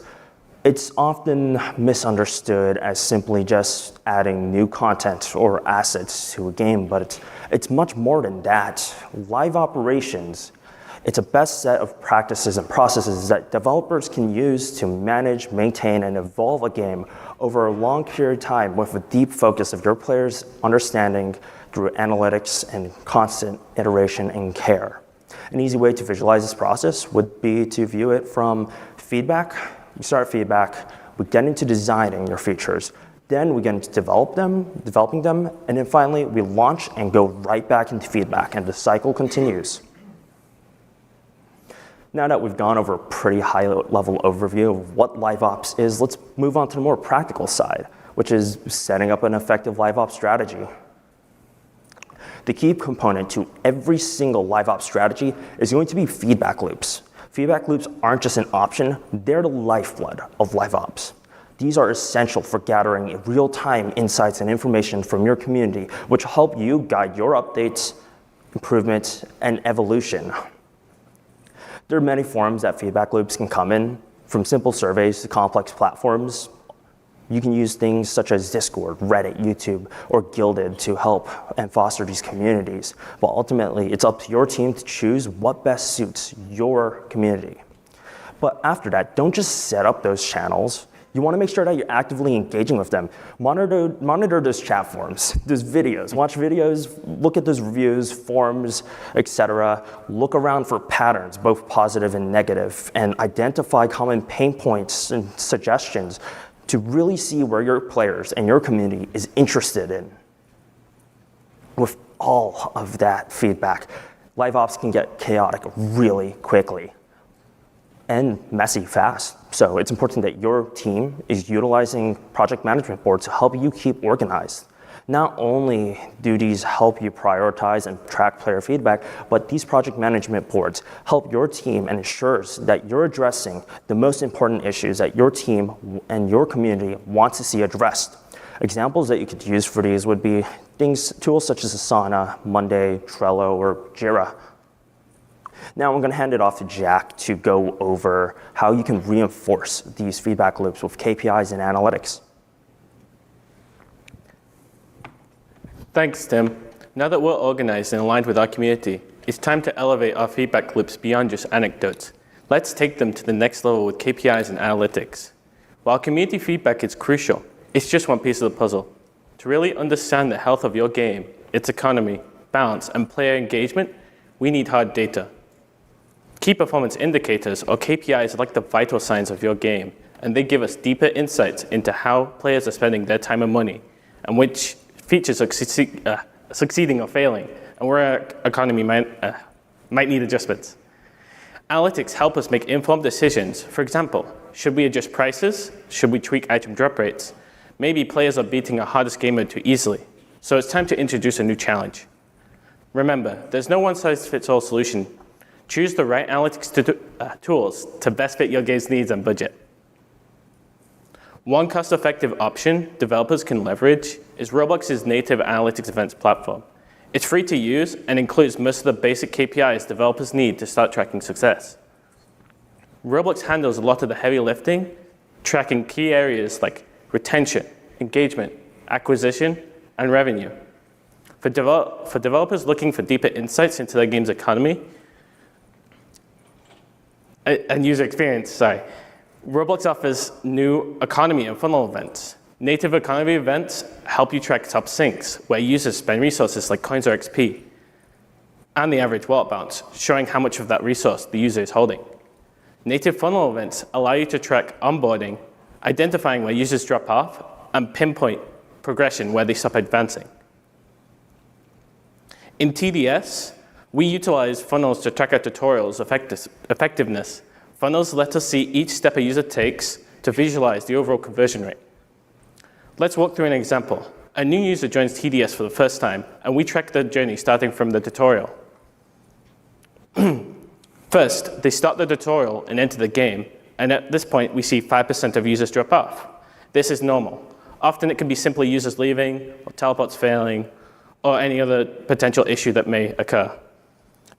It's often misunderstood as simply just adding new content or assets to a game, but it's much more than that. Live operations, it's a best set of practices and processes that developers can use to manage, maintain, and evolve a game over a long period of time with a deep focus of your players' understanding through analytics and constant iteration and care. An easy way to visualize this process would be to view it from feedback. We start feedback, we get into designing your features, then we get into developing them, and then finally we launch and go right back into feedback, and the cycle continues. Now that we've gone over a pretty high-level overview of what live ops is, let's move on to the more practical side, which is setting up an effective live ops strategy. The key component to every single live ops strategy is going to be feedback loops. Feedback loops aren't just an option, they're the lifeblood of live ops. These are essential for gathering real-time insights and information from your community, which help you guide your updates, improvements, and evolution. There are many forms that feedback loops can come in. From simple surveys to complex platforms, you can use things such as Discord, Reddit, YouTube, or Guilded to help and foster these communities. But ultimately, it's up to your team to choose what best suits your community. But after that, don't just set up those channels. You want to make sure that you're actively engaging with them. Monitor those chat forums, those videos, watch videos, look at those reviews, forums, etc. Look around for patterns, both positive and negative, and identify common pain points and suggestions to really see where your players and your community is interested in. With all of that feedback, live ops can get chaotic really quickly and messy fast. So it's important that your team is utilizing project management boards to help you keep organized. Not only do these help you prioritize and track player feedback, but these project management boards help your team and ensures that you're addressing the most important issues that your team and your community wants to see addressed. Examples that you could use for these would be tools such as Asana, Monday, Trello, or Jira. Now I'm going to hand it off to Jack to go over how you can reinforce these feedback loops with KPIs and analytics. Thanks, Tim. Now that we're organized and aligned with our community, it's time to elevate our feedback loops beyond just anecdotes. Let's take them to the next level with KPIs and analytics. While community feedback is crucial, it's just one piece of the puzzle. To really understand the health of your game, its economy, balance, and player engagement, we need hard data. Key performance indicators, or KPIs, are like the vital signs of your game, and they give us deeper insights into how players are spending their time and money, and which features are succeeding or failing, and where our economy might need adjustments. Analytics help us make informed decisions. For example, should we adjust prices? Should we tweak item drop rates? Maybe players are beating our hardest gamer too easily, so it's time to introduce a new challenge. Remember, there's no one-size-fits-all solution. Choose the right analytics tools to best fit your game's needs and budget. One cost-effective option developers can leverage is Roblox's native analytics events platform. It's free to use and includes most of the basic KPIs developers need to start tracking success. Roblox handles a lot of the heavy lifting, tracking key areas like retention, engagement, acquisition, and revenue. For developers looking for deeper insights into their game's economy and user experience, Roblox offers new economy and funnel events. Native economy events help you track top sinks, where users spend resources like coins or XP, and the average wallet balance, showing how much of that resource the user is holding. Native funnel events allow you to track onboarding, identifying where users drop off, and pinpoint progression where they stop advancing. In TDS, we utilize funnels to track our tutorials' effectiveness. Funnels let us see each step a user takes to visualize the overall conversion rate. Let's walk through an example. A new user joins TDS for the first time, and we track their journey starting from the tutorial. First, they start the tutorial and enter the game, and at this point, we see 5% of users drop off. This is normal. Often it can be simply users leaving, or teleports failing, or any other potential issue that may occur.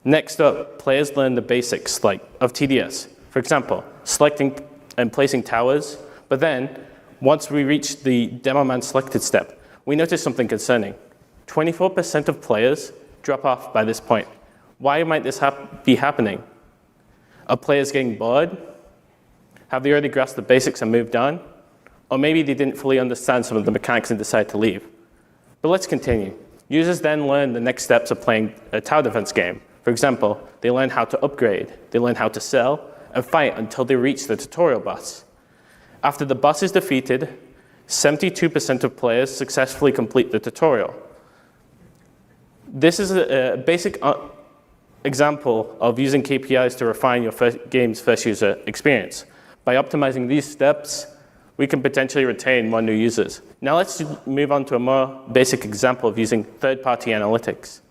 Next up, players learn the basics of TDS. For example, selecting and placing towers, but then, once we reach the demo man selected step, we notice something concerning. 24% of players drop off by this point. Why might this be happening? Are players getting bored? Have they already grasped the basics and moved on? Or maybe they didn't fully understand some of the mechanics and decided to leave. But let's continue. Users then learn the next steps of playing a tower defense game. For example, they learn how to upgrade, they learn how to sell, and fight until they reach the tutorial boss. After the boss is defeated, 72% of players successfully complete the tutorial. This is a basic example of using KPIs to refine your game's first user experience. By optimizing these steps, we can potentially retain more new users. Now let's move on to a more basic example of using third-party analytics.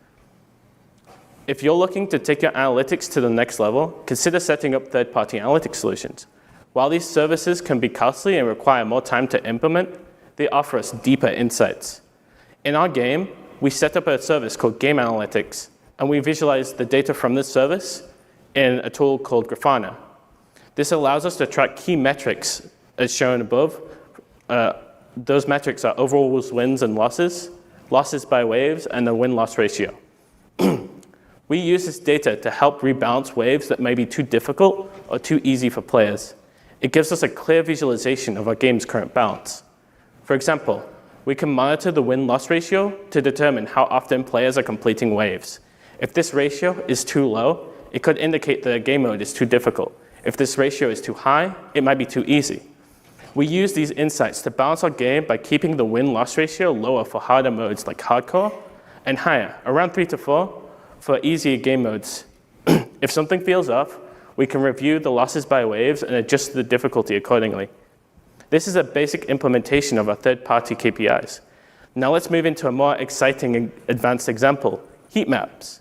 If you're looking to take your analytics to the next level, consider setting up third-party analytics solutions. While these services can be costly and require more time to implement, they offer us deeper insights. In our game, we set up a service called Game Analytics, and we visualize the data from this service in a tool called Grafana. This allows us to track key metrics as shown above. Those metrics are overall wins and losses, losses by waves, and the win-loss ratio. We use this data to help rebalance waves that may be too difficult or too easy for players. It gives us a clear visualization of our game's current balance. For example, we can monitor the win-loss ratio to determine how often players are completing waves. If this ratio is too low, it could indicate that a game mode is too difficult. If this ratio is too high, it might be too easy. We use these insights to balance our game by keeping the win-loss ratio lower for harder modes like hardcore and higher, around 3 to 4, for easier game modes. If something feels off, we can review the losses by waves and adjust the difficulty accordingly. This is a basic implementation of our third-party KPIs. Now let's move into a more exciting and advanced example, heat maps.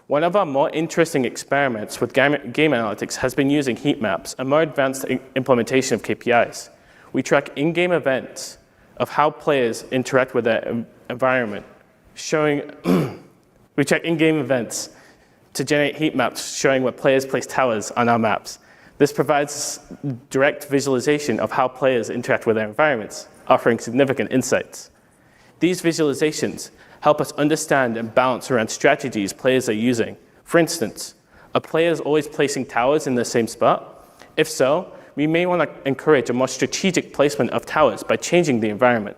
One of our more interesting experiments with game analytics has been using heat maps, a more advanced implementation of KPIs. We track in-game events of how players interact with their environment, we check in-game events to generate heat maps showing where players place towers on our maps. This provides direct visualization of how players interact with their environments, offering significant insights. These visualizations help us understand and balance around strategies players are using. For instance, are players always placing towers in the same spot? If so, we may want to encourage a more strategic placement of towers by changing the environment.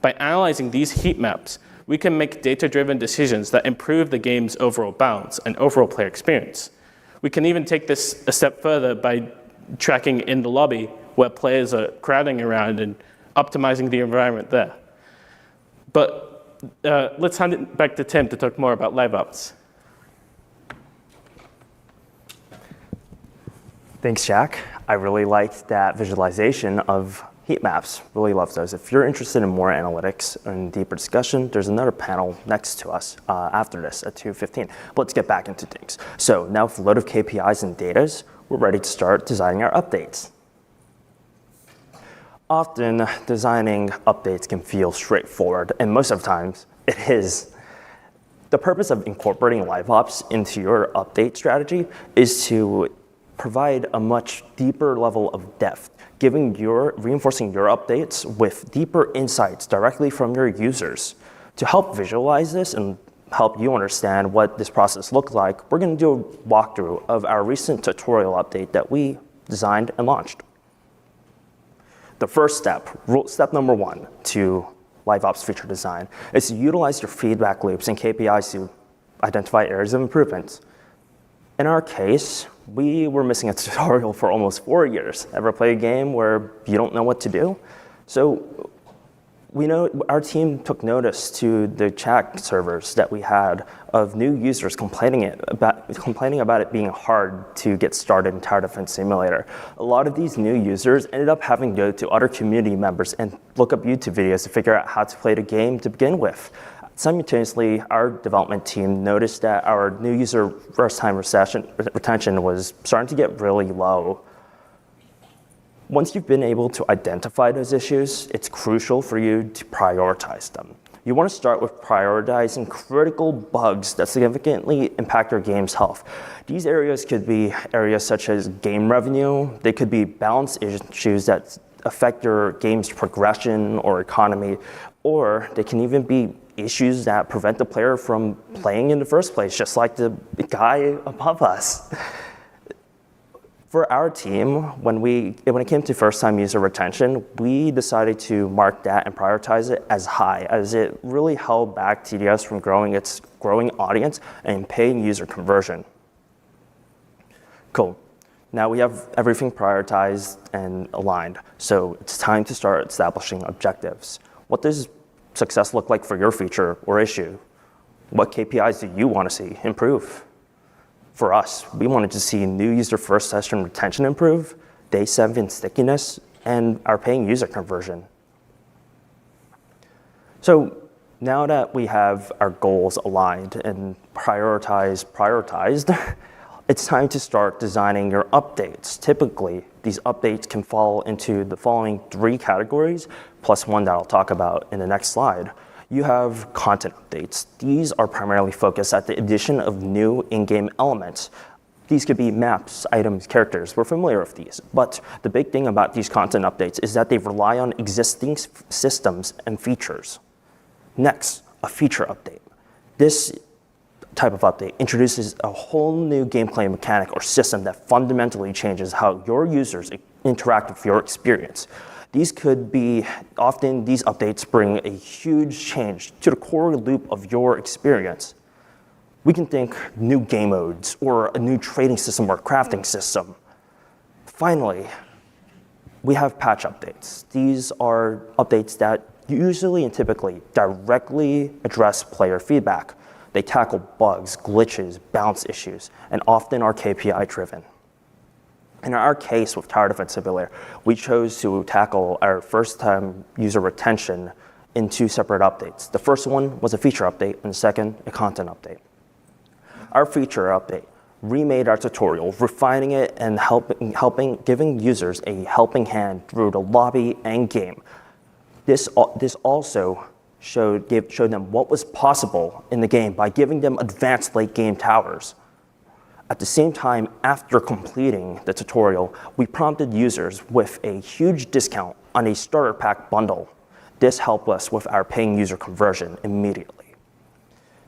By analyzing these heat maps, we can make data-driven decisions that improve the game's overall balance and overall player experience. We can even take this a step further by tracking in the lobby where players are crowding around and optimizing the environment there. But let's hand it back to Tim to talk more about live ops. Thanks, Jack. I really liked that visualization of heat maps. Really love those. If you're interested in more analytics and deeper discussion, there's another panel next to us after this at 2:15. But let's get back into things. So now with a load of KPIs and data, we're ready to start designing our updates. Often, designing updates can feel straightforward, and most of the times, it is. The purpose of incorporating live ops into your update strategy is to provide a much deeper level of depth, reinforcing your updates with deeper insights directly from your users. To help visualize this and help you understand what this process looks like, we're going to do a walkthrough of our recent tutorial update that we designed and launched. The first step number 1 to live ops feature design is to utilize your feedback loops and KPIs to identify areas of improvement. In our case, we were missing a tutorial for almost 4 years. Ever play a game where you don't know what to do? So we know our team took notice to the chat servers that we had of new users complaining about it being hard to get started in Tower Defense Simulator. A lot of these new users ended up having to go to other community members and look up YouTube videos to figure out how to play the game to begin with. Simultaneously, our development team noticed that our new user first-time retention was starting to get really low. Once you've been able to identify those issues, it's crucial for you to prioritize them. You want to start with prioritizing critical bugs that significantly impact your game's health. These areas could be areas such as game revenue. They could be balance issues that affect your game's progression or economy, or they can even be issues that prevent the player from playing in the first place, just like the guy above us. For our team, when it came to first-time user retention, we decided to mark that and prioritize it as high, as it really held back TDS from growing its growing audience and paying user conversion. Cool. Now we have everything prioritized and aligned, so it's time to start establishing objectives. What does success look like for your feature or issue? What KPIs do you want to see improve? For us, we wanted to see new user first session retention improve, day 7 stickiness, and our paying user conversion. So now that we have our goals aligned and prioritized, it's time to start designing your updates. Typically, these updates can fall into the following 3 categories, plus one that I'll talk about in the next slide. You have content updates. These are primarily focused at the addition of new in-game elements. These could be maps, items, characters. We're familiar with these. But the big thing about these content updates is that they rely on existing systems and features. Next, a feature update. This type of update introduces a whole new gameplay mechanic or system that fundamentally changes how your users interact with your experience. These updates bring a huge change to the core loop of your experience. We can think new game modes or a new trading system or crafting system. Finally, we have patch updates. These are updates that usually and typically directly address player feedback. They tackle bugs, glitches, bounce issues, and often are KPI driven. In our case with Tower Defense Simulator, we chose to tackle our first-time user retention in 2 separate updates. The first one was a feature update, and the second, a content update. Our feature update remade our tutorial, refining it and giving users a helping hand through the lobby and game. This also showed them what was possible in the game by giving them advanced late game towers. At the same time, after completing the tutorial, we prompted users with a huge discount on a starter pack bundle. This helped us with our paying user conversion immediately.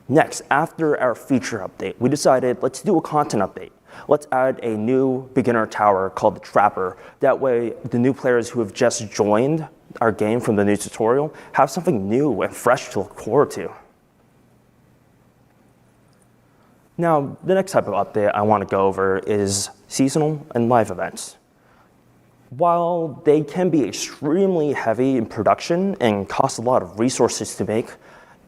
Next, after our feature update, we decided let's do a content update. Let's add a new beginner tower called the Trapper. That way, the new players who have just joined our game from the new tutorial have something new and fresh to look forward to. Now, the next type of update I want to go over is seasonal and live events. While they can be extremely heavy in production and cost a lot of resources to make,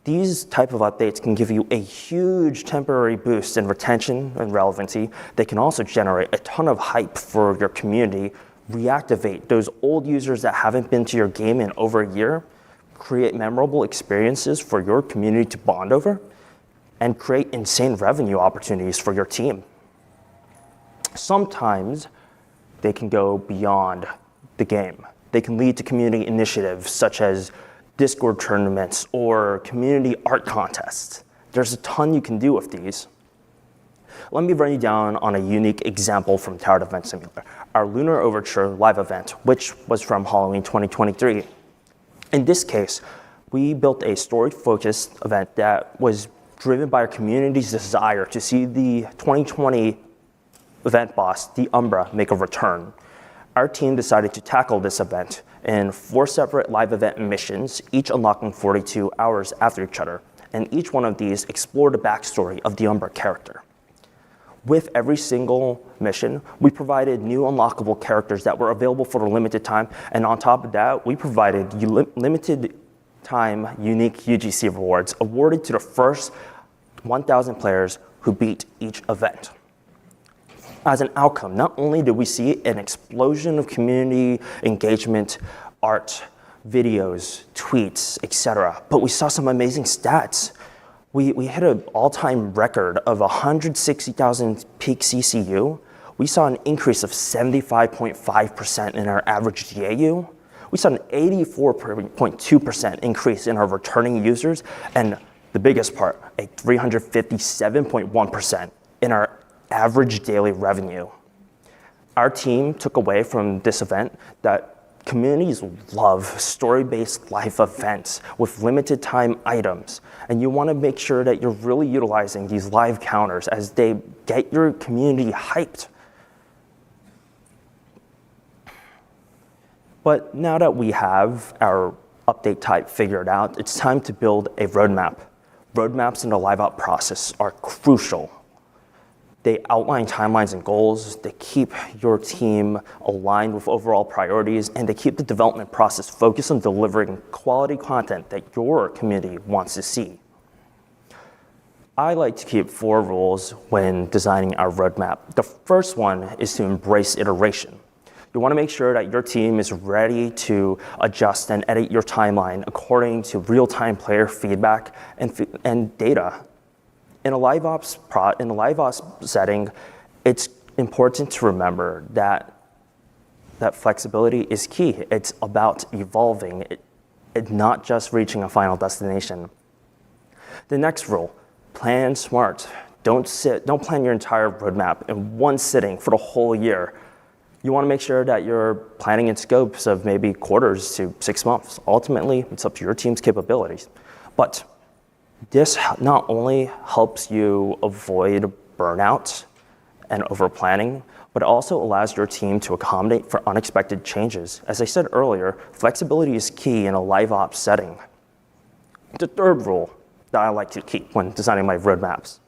these type of updates can give you a huge temporary boost in retention and relevancy. They can also generate a ton of hype for your community, reactivate those old users that haven't been to your game in over a year, create memorable experiences for your community to bond over, and create insane revenue opportunities for your team. Sometimes they can go beyond the game. They can lead to community initiatives such as Discord tournaments or community art contests. There's a ton you can do with these. Let me run you down on a unique example from Tower Defense Simulator, our Lunar Overture live event, which was from Halloween 2023. In this case, we built a story-focused event that was driven by our community's desire to see the 2020 event boss, the Umbra, make a return. Our team decided to tackle this event in 4 separate live event missions, each unlocking 42 hours after each other, and each one of these explored the backstory of the Umbra character. With every single mission, we provided new unlockable characters that were available for a limited time, and on top of that, we provided limited time unique UGC rewards awarded to the first 1,000 players who beat each event. As an outcome, not only did we see an explosion of community engagement, art, videos, tweets, etc., but we saw some amazing stats. We hit an all-time record of 160,000 peak CCU. We saw an increase of 75.5% in our average DAU. We saw an 84.2% increase in our returning users, and the biggest part, a 357.1% in our average daily revenue. Our team took away from this event that communities love story-based live events with limited time items, and you want to make sure that you're really utilizing these live counters as they get your community hyped. But now that we have our update type figured out, it's time to build a roadmap. Roadmaps in the live op process are crucial. They outline timelines and goals, they keep your team aligned with overall priorities, and they keep the development process focused on delivering quality content that your community wants to see. I like to keep 4 rules when designing our roadmap. The first one is to embrace iteration. You want to make sure that your team is ready to adjust and edit your timeline according to real-time player feedback and data. In a live ops setting, it's important to remember that flexibility is key. It's about evolving, not just reaching a final destination. The next rule, plan smart. Don't plan your entire roadmap in one sitting for the whole year. You want to make sure that you're planning in scopes of maybe quarters to 6 months. Ultimately, it's up to your team's capabilities. But this not only helps you avoid burnout and over-planning, but it also allows your team to accommodate for unexpected changes. As I said earlier, flexibility is key in a live ops setting. The third rule that I like to keep when designing my roadmaps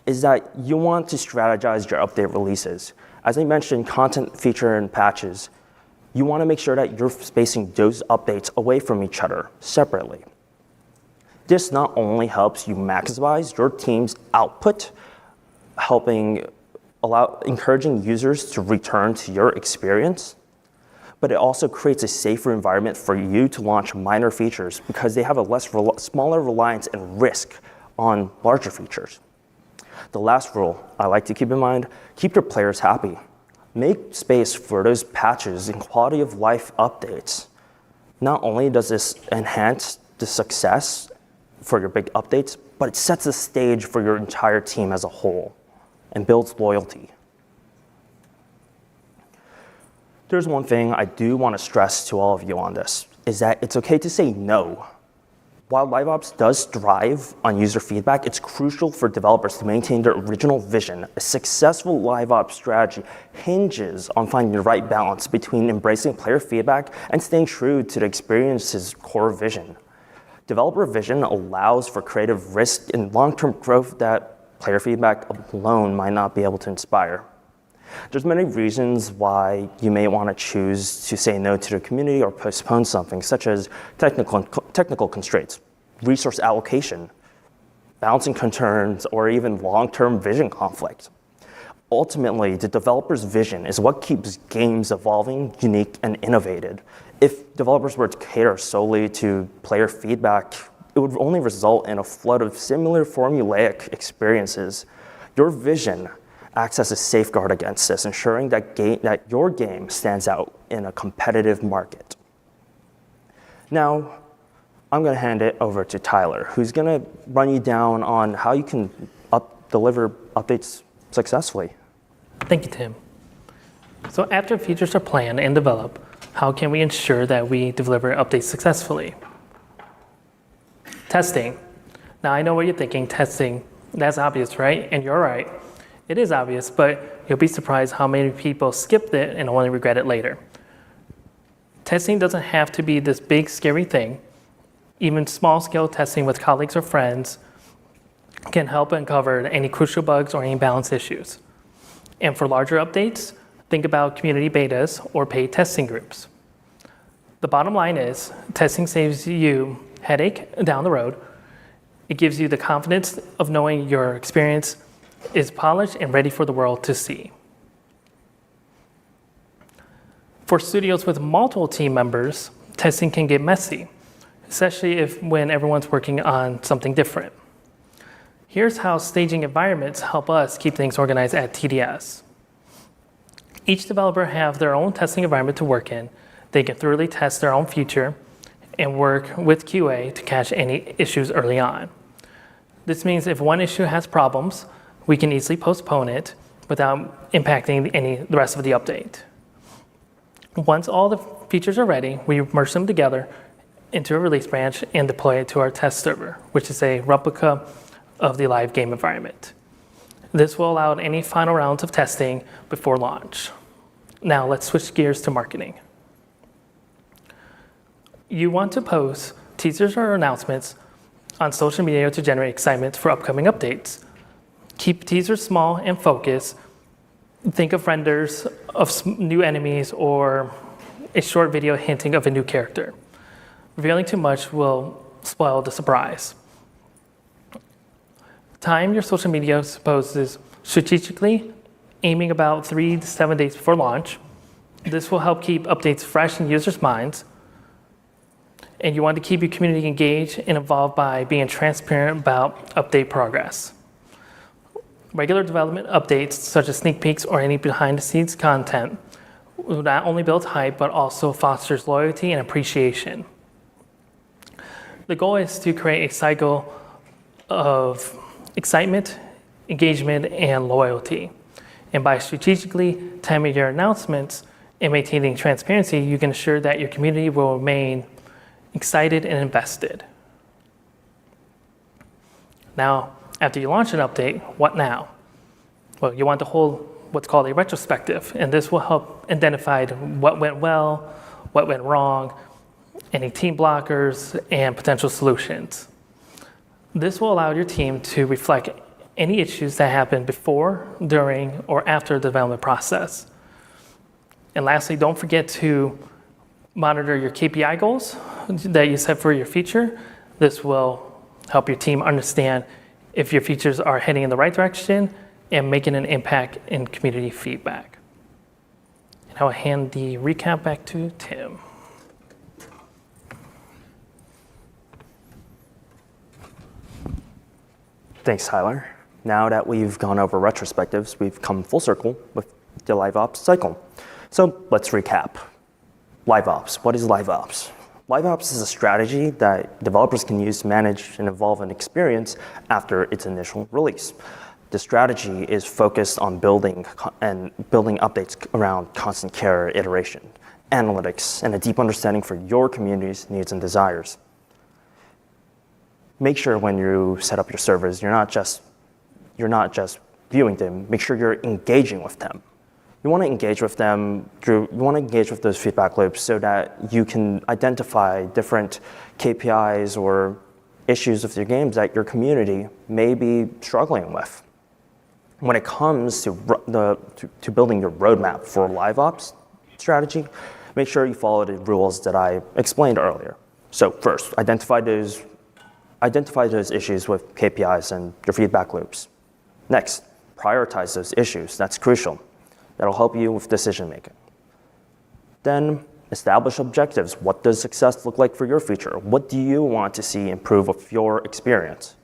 is that you want to strategize your update releases. As I mentioned, content, feature, and patches, you want to make sure that you're spacing those updates away from each other separately. This not only helps you maximize your team's output, encouraging users to return to your experience, but it also creates a safer environment for you to launch minor features because they have a smaller reliance and risk on larger features. The last rule I like to keep in mind, keep your players happy. Make space for those patches and quality of life updates. Not only does this enhance the success for your big updates, but it sets the stage for your entire team as a whole and builds loyalty. There's one thing I do want to stress to all of you on this, is that it's okay to say no. While LiveOps does thrive on user feedback, it's crucial for developers to maintain their original vision. A successful LiveOps strategy hinges on finding the right balance between embracing player feedback and staying true to the experience's core vision. Developer vision allows for creative risk and long-term growth that player feedback alone might not be able to inspire. There's many reasons why you may want to choose to say no to the community or postpone something, such as technical constraints, resource allocation, balancing concerns, or even long-term vision conflict. Ultimately, the developer's vision is what keeps games evolving, unique, and innovative. If developers were to cater solely to player feedback, it would only result in a flood of similar formulaic experiences. Your vision acts as a safeguard against this, ensuring that your game stands out in a competitive market. Now, I'm going to hand it over to Tyler, who's going to run you down on how you can deliver updates successfully. Thank you, Tim. So after features are planned and developed, how can we ensure that we deliver updates successfully? Testing. Now, I know what you're thinking, testing, that's obvious, right? And you're right. It is obvious, but you'll be surprised how many people skipped it and only regret it later. Testing doesn't have to be this big, scary thing. Even small-scale testing with colleagues or friends can help uncover any crucial bugs or any balance issues. And for larger updates, think about community betas or paid testing groups. The bottom line is, testing saves you headache down the road. It gives you the confidence of knowing your experience is polished and ready for the world to see. For studios with multiple team members, testing can get messy, especially when everyone's working on something different. Here's how staging environments help us keep things organized at TDS. Each developer have their own testing environment to work in. They can thoroughly test their own feature and work with QA to catch any issues early on. This means if one issue has problems, we can easily postpone it without impacting the rest of the update. Once all the features are ready, we merge them together into a release branch and deploy it to our test server, which is a replica of the live game environment. This will allow any final rounds of testing before launch. Now let's switch gears to marketing. You want to post teasers or announcements on social media to generate excitement for upcoming updates. Keep teasers small and focused. Think of renders of new enemies or a short video hinting of a new character. Revealing too much will spoil the surprise. Time your social media posts strategically, aiming about 3 to 7 days before launch. This will help keep updates fresh in users' minds. And you want to keep your community engaged and involved by being transparent about update progress. Regular development updates, such as sneak peeks or any behind-the-scenes content, will not only build hype, but also fosters loyalty and appreciation. The goal is to create a cycle of excitement engagement, and loyalty. And by strategically timing your announcements and maintaining transparency, you can ensure that your community will remain excited and invested. Now, after you launch an update, what now? Well, you want to hold what's called a retrospective, and this will help identify what went well, what went wrong, any team blockers, and potential solutions. This will allow your team to reflect any issues that happened before, during, or after the development process. And lastly, don't forget to monitor your KPI goals that you set for your feature. This will help your team understand if your features are heading in the right direction and making an impact in community feedback. And I'll hand the recap back to Tim. Thanks, Tyler. Now that we've gone over retrospectives, we've come full circle with the live ops cycle. So let's recap. Live ops. What is live ops? Live ops is a strategy that developers can use to manage and evolve an experience after its initial release. The strategy is focused on building updates around constant care, iteration, analytics, and a deep understanding for your community's needs and desires. Make sure when you set up your servers, you're not just viewing them. Make sure you're engaging with them. You want to engage with them you want to engage with those feedback loops so that you can identify different KPIs or issues with your games that your community may be struggling with. When it comes to building your roadmap for live ops strategy, make sure you follow the rules that I explained earlier. So first, identify those issues with KPIs and your feedback loops. Next, prioritize those issues. That's crucial. That'll help you with decision making. Then, establish objectives. What does success look like for your feature? What do you want to see improve with your experience?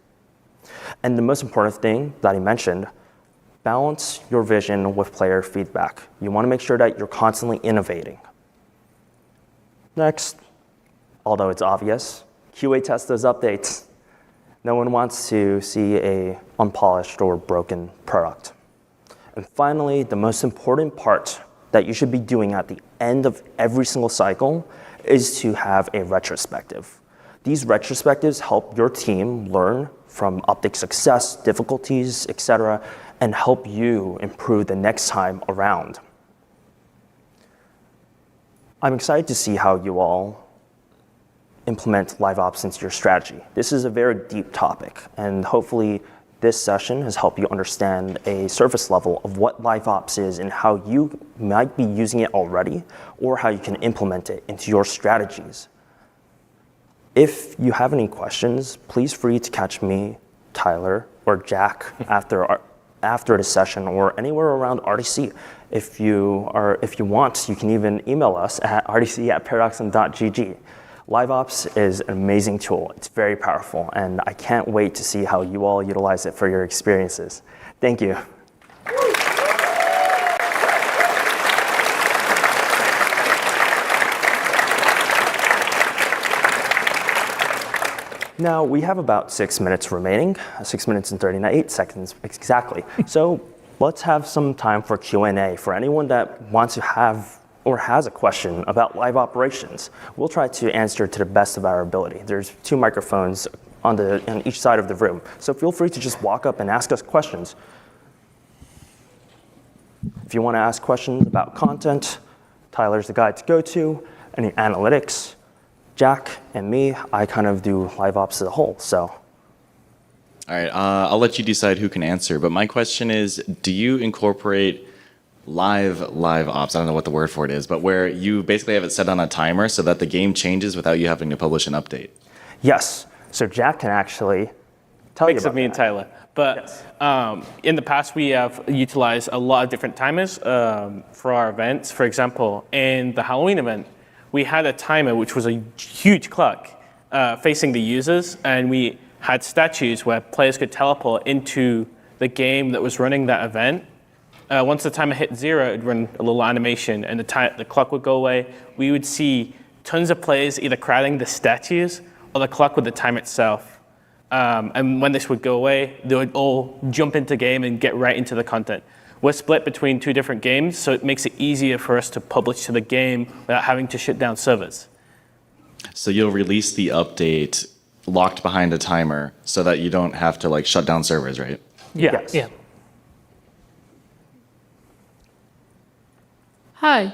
And the most important thing that I mentioned, balance your vision with player feedback. You want to make sure that you're constantly innovating. Next, although it's obvious, QA test those updates. No one wants to see an unpolished or broken product. And finally, the most important part that you should be doing at the end of every single cycle is to have a retrospective. These retrospectives help your team learn from update success, difficulties, etc., and help you improve the next time around. I'm excited to see how you all implement live ops into your strategy. This is a very deep topic, and hopefully this session has helped you understand a surface level of what live ops is and how you might be using it already or how you can implement it into your strategies. If you have any questions, please free to catch me, Tyler, or Jack after the session or anywhere around RDC. If you want, you can even email us at rdc@paradoxon.gg. LiveOps is an amazing tool. It's very powerful, and I can't wait to see how you all utilize it for your experiences. Thank you. Now, we have about 6 minutes remaining, 6 minutes and 38 seconds exactly. So let's have some time for Q&A for anyone that wants to have or has a question about live operations. We'll try to answer to the best of our ability. There's 2 microphones on each side of the room, so feel free to just walk up and ask us questions. If you want to ask questions about content, Tyler's the guy to go to, any analytics, Jack and me, I kind of do live ops as a whole, so. All right, I'll let you decide who can answer, but my question is, do you incorporate live ops, I don't know what the word for it is, but where you basically have it set on a timer so that the game changes without you having to publish an update? Yes, so Jack can actually tell you about of me and Tyler. But yes. In the past, we have utilized a lot of different timers for our events. For example, in the Halloween event, we had a timer which was a huge clock facing the users, and we had statues where players could teleport into the game that was running that event. Once the timer hit 0, it'd run a little animation, and the clock would go away. We would see tons of players either crowding the statues or the clock with the time itself. And when this would go away, they would all jump into game and get right into the content. We're split between 2 different games, so it makes it easier for us to publish to the game without having to shut down servers. So you'll release the update locked behind a timer so that you don't have to like shut down servers, right? Yeah. Yes. Yeah. Hi.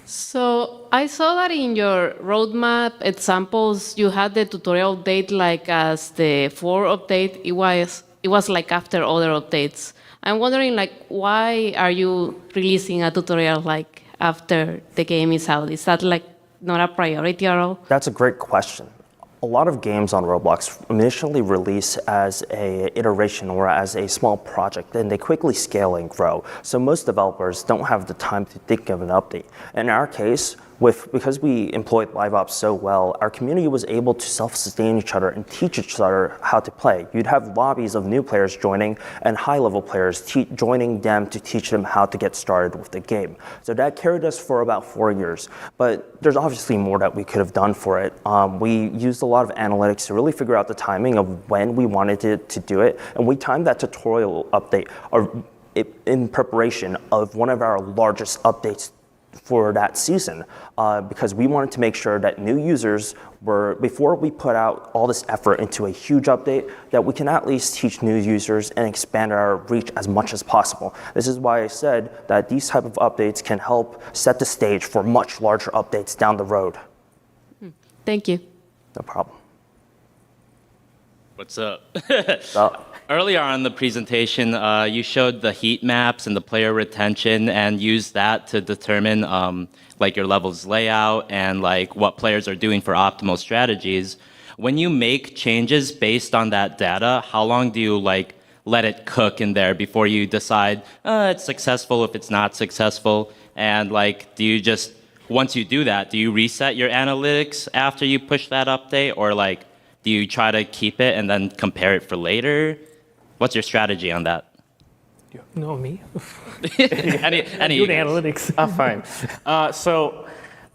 So I saw that in your roadmap examples, you had the tutorial update like as the 4 update. It was like after other updates. I'm wondering like why are you releasing a tutorial like after the game is out? Is that like not a priority at all? That's a great question. A lot of games on Roblox initially release as a iteration or as a small project, and they quickly scale and grow. So most developers don't have the time to think of an update. In our case, because we employed live ops so well, our community was able to self-sustain each other and teach each other how to play. You'd have lobbies of new players joining and high-level players joining them to teach them how to get started with the game. So that carried us for about 4 years. But there's obviously more that we could have done for it. We used a lot of analytics to really figure out the timing of when we wanted to do it, and we timed that tutorial update in preparation of one of our largest updates for that season, because we wanted to make sure that new users before we put out all this effort into a huge update, that we can at least teach new users and expand our reach as much as possible. This is why I said that these type of updates can help set the stage for much larger updates down the road. Thank you. No problem. What's up? What's up? Earlier on in the presentation, you showed the heat maps and the player retention and used that to determine like your level's layout and like what players are doing for optimal strategies. When you make changes based on that data, how long do you like let it cook in there before you decide it's successful if it's not successful? And like, do you just, once you do that, do you reset your analytics after you push that update, or like, do you try to keep it and then compare it for later? What's your strategy on that? You know me. any Good analytics. Fine. So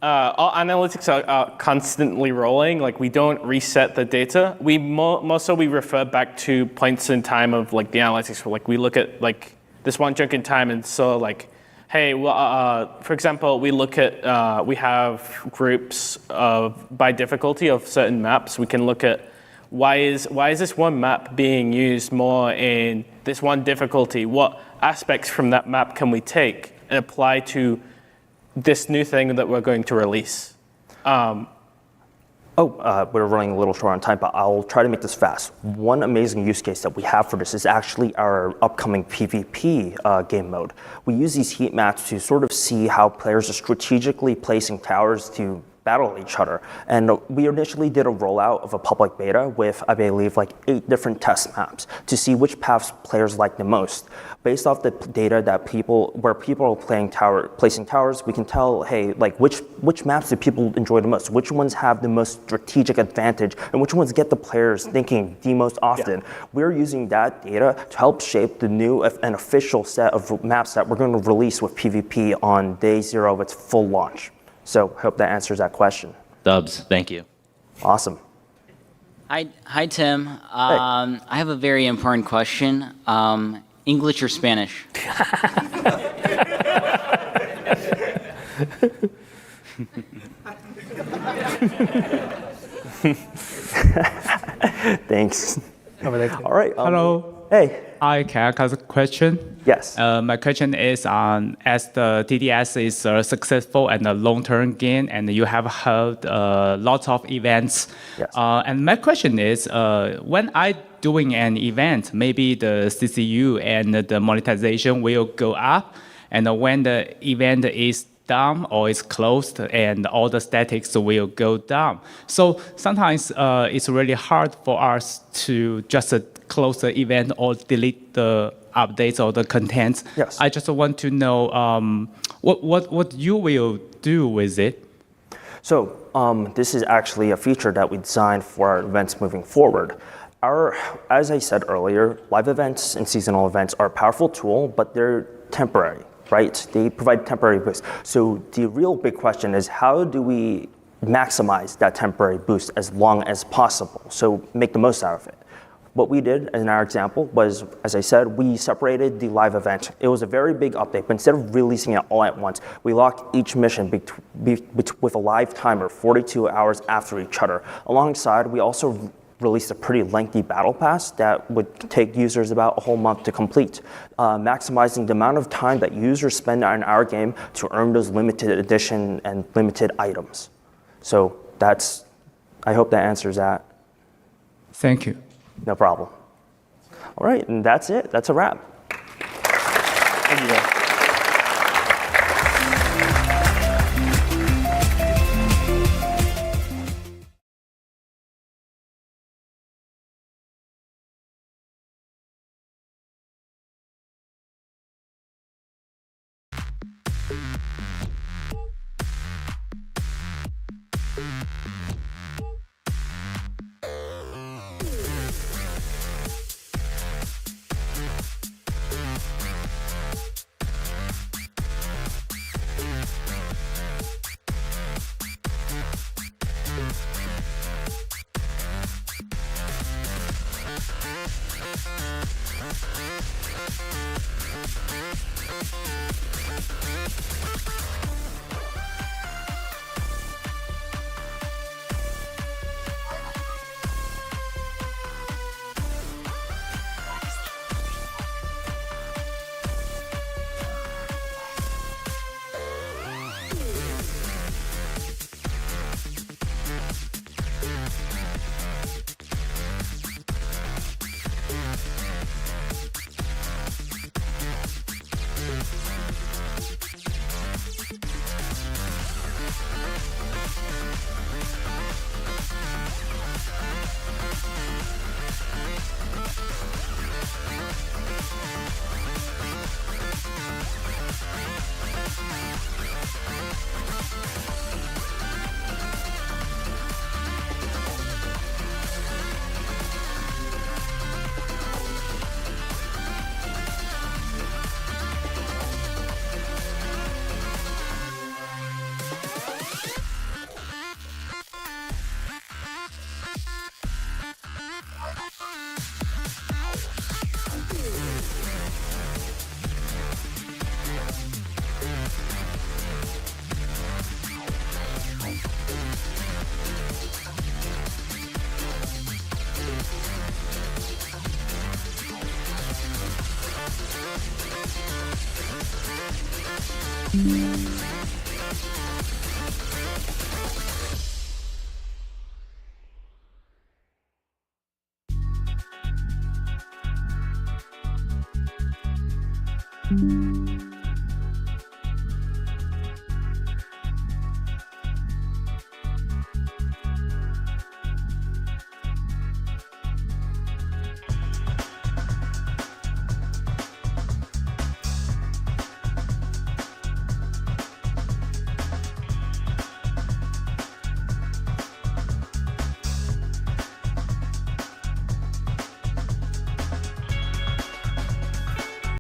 our analytics are constantly rolling. Like we don't reset the data. We more so we refer back to points in time of like the analytics. Like we look at like this one chunk in time, and so like, hey, well, for example, we look at we have groups by difficulty of certain maps. We can look at why is this one map being used more in this one difficulty? What aspects from that map can we take and apply to this new thing that we're going to release? We're running a little short on time, but I'll try to make this fast. One amazing use case that we have for this is actually our upcoming PvP game mode. We use these heat maps to sort of see how players are strategically placing towers to battle each other. And we initially did a rollout of a public beta with, I believe, like 8 different test maps to see which paths players like the most. Based off the data that where people are placing towers, we can tell, hey, like which maps do people enjoy the most? Which ones have the most strategic advantage? And which ones get the players thinking the most often? Yeah. We're using that data to help shape the new and official set of maps that we're going to release with PvP on day 0 of its full launch. So I hope that answers that question. Dubs, thank you. Awesome. Hi Tim. I have a very important question. English or Spanish? Thanks. All right. Hello. Hey. Can I ask a question? Yes. My question is as the TTS is a successful and a long-term game, and you have held lots of events. Yes. And my question is, when I doing an event, maybe the CCU and the monetization will go up, and when the event is done or is closed, and all the statics will go down. So sometimes it's really hard for us to just close the event or delete the updates or the contents. Yes. I just want to know what you will do with it. So this is actually a feature that we designed for our events moving forward. As I said earlier, live events and seasonal events are a powerful tool, but they're temporary, right? They provide temporary boosts. So the real big question is, how do we maximize that temporary boost as long as possible. So make the most out of it. What we did in our example was, as I said, we separated the live event. It was a very big update, but instead of releasing it all at once, we locked each mission with a live timer 42 hours after each other. Alongside, we also released a pretty lengthy battle pass that would take users about a whole month to complete, maximizing the amount of time that users spend on our game to earn those limited edition and limited items. So I hope that answers that. Thank you. No problem. All right, and that's it. That's a wrap. Thank you, guys. Thank you.